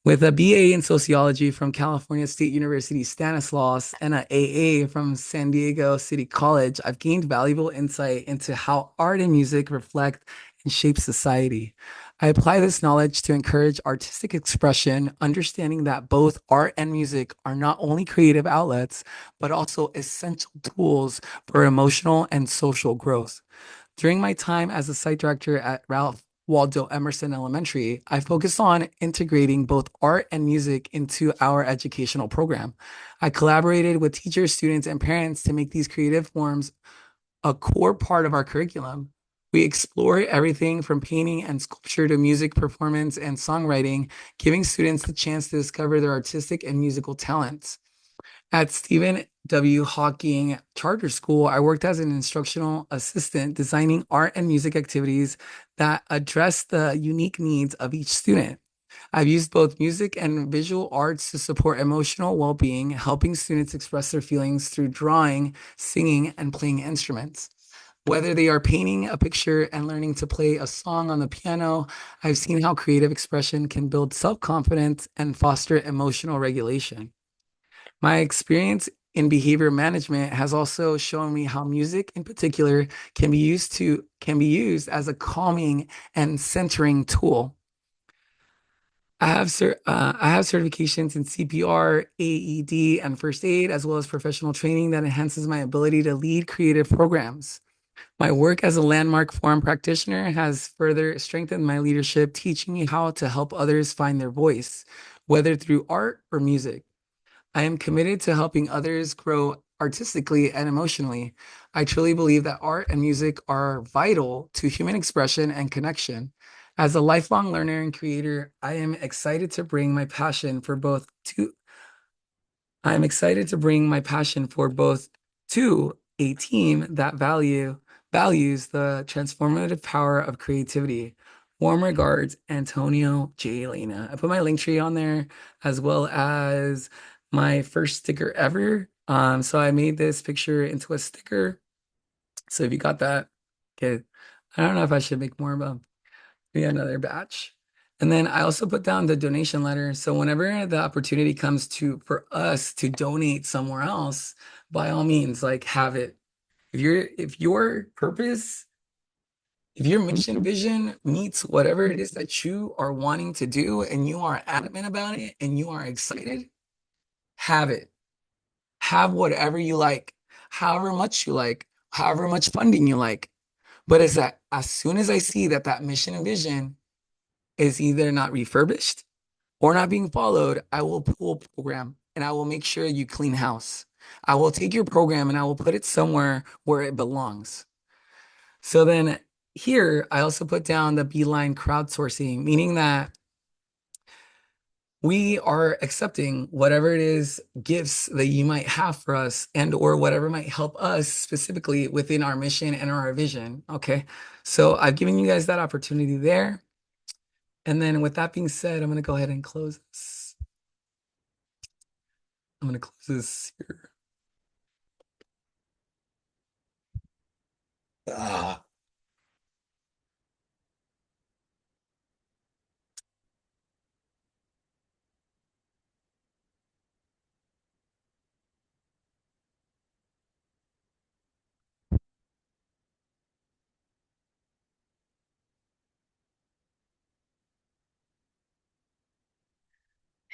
With a BA in sociology from California State University Stanislaus and an AA from San Diego City College, I've gained valuable insight into how art and music reflect and shape society. I apply this knowledge to encourage artistic expression, understanding that both art and music are not only creative outlets, but also essential tools for emotional and social growth. During my time as a site director at Ralph Waldo Emerson Elementary, I focused on integrating both art and music into our educational program. I collaborated with teachers, students, and parents to make these creative forms a core part of our curriculum. We explore everything from painting and sculpture to music performance and songwriting, giving students the chance to discover their artistic and musical talents. At Stephen W. Hawking Charter School, I worked as an instructional assistant designing art and music activities that address the unique needs of each student. I've used both music and visual arts to support emotional well being, helping students express their feelings through drawing, singing, and playing instruments. Whether they are painting a picture and learning to play a song on the piano, I've seen how creative expression can build self confidence and foster emotional regulation. My experience in behavior management has also shown me how music in particular can be used as a calming and centering tool. I have certifications in CPR, AED, and first aid, as well as professional training that enhances my ability to lead creative programs. My work as a landmark forum practitioner has further strengthened my leadership, teaching me how to help others find their voice, whether through art or music. I am committed to helping others grow artistically and emotionally. I truly believe that art and music are vital to human expression and connection. As a lifelong learner and creator, I am excited to bring my passion for both to a team that values the transformative power of creativity. Warm regards, Antonio J. Lena. I put my link tree on there as well as my first sticker ever. So I made this picture into a sticker. So if you got that, okay. I don't know if I should make more, but maybe another batch. And then I also put down the donation letter. So whenever the opportunity comes to for us to donate somewhere else, by all means, like have it. If your purpose, if your mission vision meets whatever it is that you are wanting to do and you are adamant about it and you are excited, have it. Have whatever you like, however much you like, however much funding you like. But is that as soon as I see that that mission and vision is either not refurbished or not being followed, I will pull a program and I will make sure you clean house. I will take your program and I will put it somewhere where it belongs. So then here, I also put down the beeline crowdsourcing, meaning that we are accepting whatever it is gifts that you might have for us and or whatever might help us specifically within our mission and our vision. Okay. So I've given you guys that opportunity there. And then with that being said, I'm going to go ahead and close this. I'm going to close this here. Ah.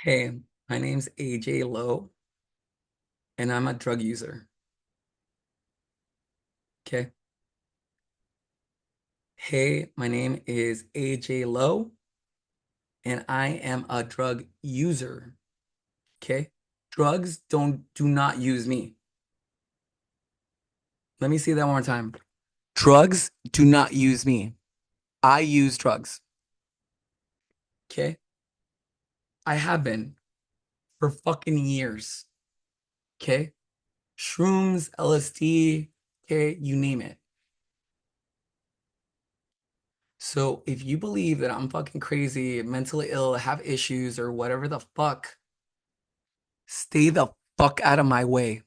Hey, my name's AJLO and I'm a drug user. Okay. Hey, my name is AJLO and I am a drug user. Okay. Drugs do not use me. Let me say that one more time. Drugs do not use me. I use drugs. Okay. I have been for fucking years. Okay. Shrooms, LSD, okay, you name it. So if you believe that I'm fucking crazy, mentally ill, have issues, or whatever the fuck, stay the fuck out of my way,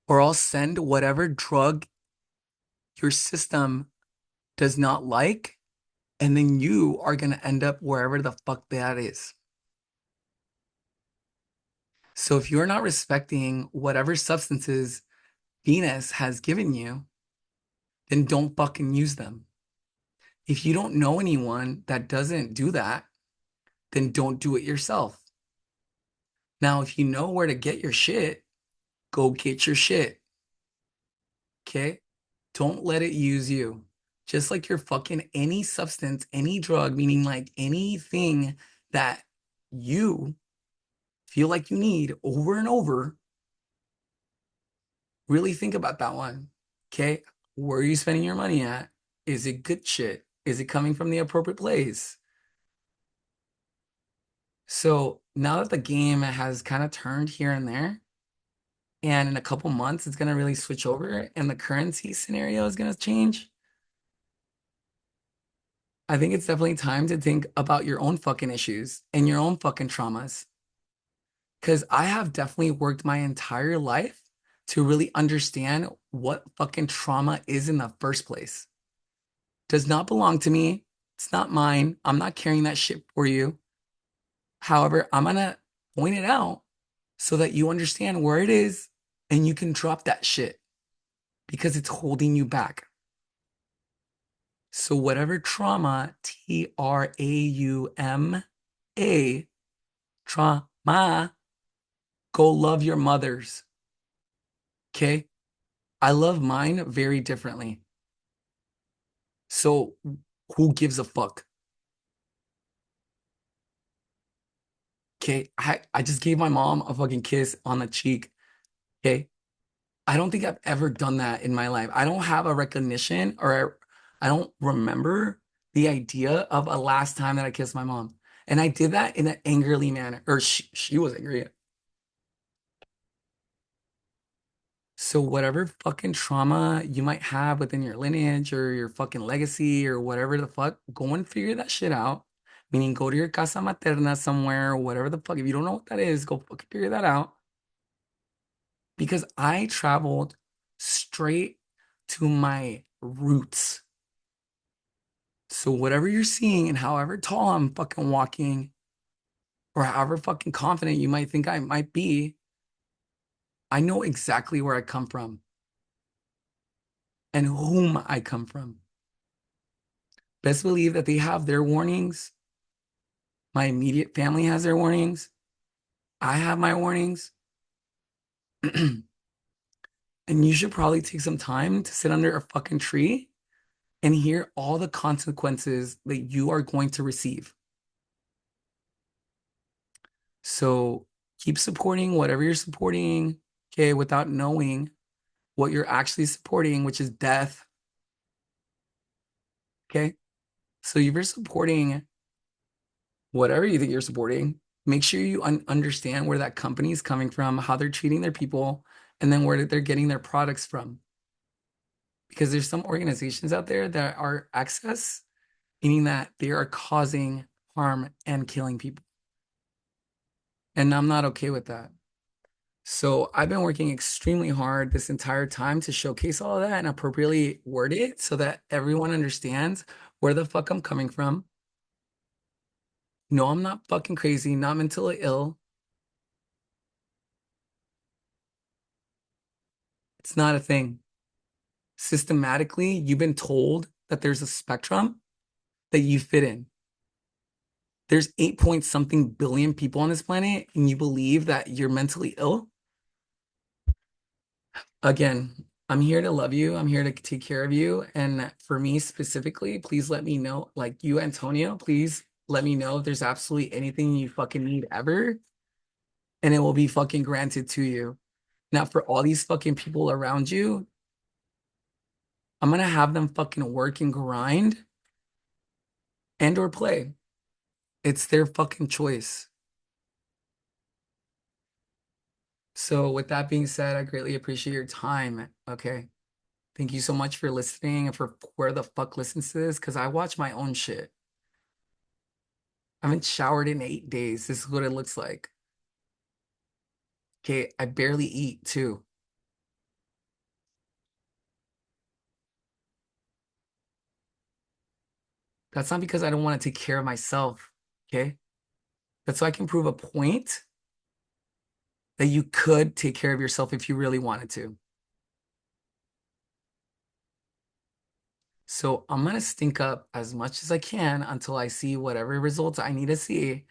or I'll send whatever drug your system does not like, and then you are going to end up wherever the fuck that is. So if you're not respecting whatever substances Venus has given you, then don't fucking use them. If you don't know anyone that doesn't do that, then don't do it yourself. Now, if you know where to get your shit, go get your shit. Okay? Don't let it use you. Just like you're fucking any substance, any drug, meaning like anything that you feel like you need over and over, really think about that one. Okay? Where are you spending your money at? Is it good shit? Is it coming from the appropriate place? So now that the game has kind of turned here and there, and in a couple months it's gonna really switch over and the currency scenario is gonna change, I think it's definitely time to think about your own fucking issues and your own fucking traumas. Because I have definitely worked my entire life to really understand what fucking trauma is in the first place. Does not belong to me. It's not mine. I'm not carrying that shit for you. However, I'm gonna point it out so that you understand where it is and you can drop that shit because it's holding you back. So, whatever trauma, TRAUMA, trauma, go love your mothers. Okay. I love mine very differently. So, who gives a fuck? Okay. I just gave my mom a fucking kiss on the cheek. Okay. I don't think I've ever done that in my life. I don't have a recognition or I don't remember the idea of a last time that I kissed my mom. And I did that in an angrily manner, or she was angry. So whatever fucking trauma you might have within your lineage or your fucking legacy or whatever the fuck, go and figure that shit out. Meaning go to your casa materna somewhere, whatever the fuck. If you don't know what that is, go fucking figure that out. Because I traveled straight to my roots. So whatever you're seeing and however tall I'm fucking walking, or however fucking confident you might think I might be, I know exactly where I come from and whom I come from. Best believe that they have their warnings. My immediate family has their warnings. I have my warnings. And you should probably take some time to sit under a fucking tree and hear all the consequences that you are going to receive. So keep supporting whatever you're supporting, okay, without knowing what you're actually supporting, which is death, okay? So if you're supporting whatever you think you're supporting, make sure you understand where that company is coming from, how they're treating their people, and then where they're getting their products from. Because there's some organizations out there that are excess, meaning that they are causing harm and killing people. And I'm not okay with that. So I've been working extremely hard this entire time to showcase all of that and appropriately word it so that everyone understands where the fuck I'm coming from. No, I'm not fucking crazy, not mentally ill. It's not a thing. Systematically, you've been told that there's a spectrum that you fit in. There's 8 point something billion people on this planet, and you believe that you're mentally ill. Again, I'm here to love you. I'm here to take care of you. And for me specifically, please let me know, like you, Antonio, please let me know if there's absolutely anything you fucking need ever, and it will be fucking granted to you. Now, for all these fucking people around you, I'm gonna have them fucking work and grind and or play. It's their fucking choice. So with that being said, I greatly appreciate your time. Okay. Thank you so much for listening and for where the fuck listens to this because I watch my own shit. I haven't showered in 8 days. This is what it looks like. Okay, I barely eat too. That's not because I don't want to take care of myself. Okay. That's so I can prove a point that you could take care of yourself if you really wanted to. So I'm gonna stink up as much as I can until I see whatever results I need to see,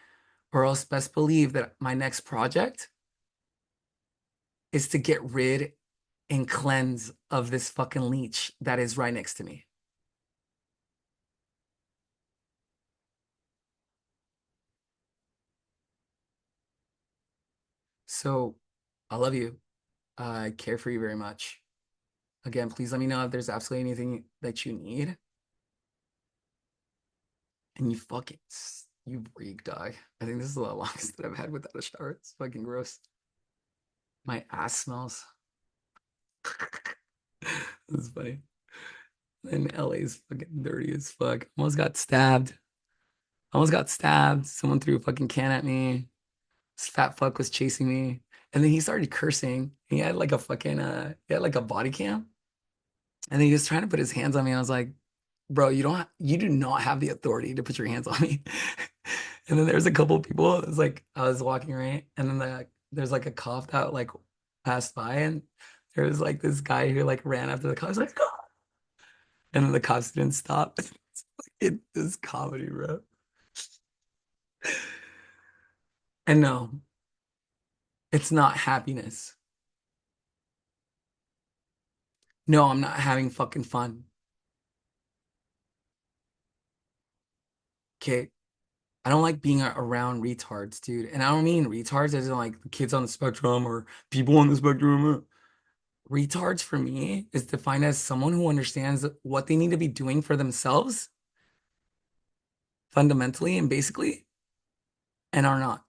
or else best believe that my next project is to get rid and cleanse of this fucking leech that is right next to me. So I love you. I care for you very much. Again, please let me know if there's absolutely anything that you need. And you fucking, you reek, dog. I think this is the longest that I've had without a shower. It's fucking gross. My ass smells. This is funny. And LA is fucking dirty as fuck. Almost got stabbed. Almost got stabbed. Someone threw a fucking can at me. This fat fuck was chasing me. And then he started cursing. He had like a fucking he had like a body cam. And then he was trying to put his hands on me. And I was like, bro, you do not have the authority to put your hands on me. And then there's a couple of people. It was like I was walking right, and then there's like a cop that like passed by, and there was like this guy who like ran after the cop. I was like, "Ah!" And then the cops didn't stop. This comedy, bro. And no, it's not happiness. No, I'm not having fucking fun. Okay. I don't like being around retards, dude. And I don't mean retards as in like kids on the spectrum or people on the spectrum. Retards for me is defined as someone who understands what they need to be doing for themselves fundamentally and basically and are not.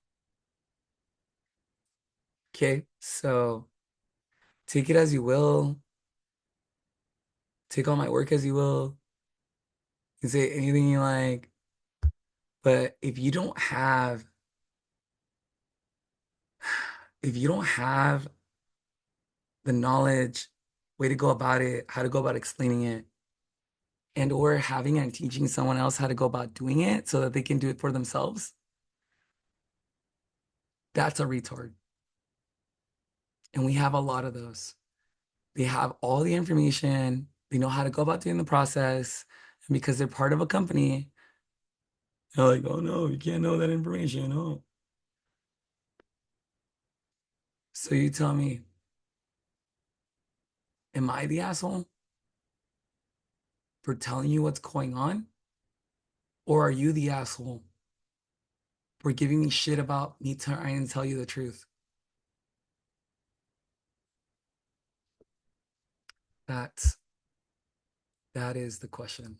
Okay. So take it as you will, take all my work as you will. You can say anything you like. But if you don't have the knowledge, way to go about it, how to go about explaining it, and or having and teaching someone else how to go about doing it so that they can do it for themselves, that's a retard. And we have a lot of those. They have all the information, they know how to go about doing the process, and because they're part of a company, they're like, oh no, you can't know that information. Oh. So you tell me, am I the asshole for telling you what's going on? Or are you the asshole for giving me shit about me trying to tell you the truth? That's that is the question.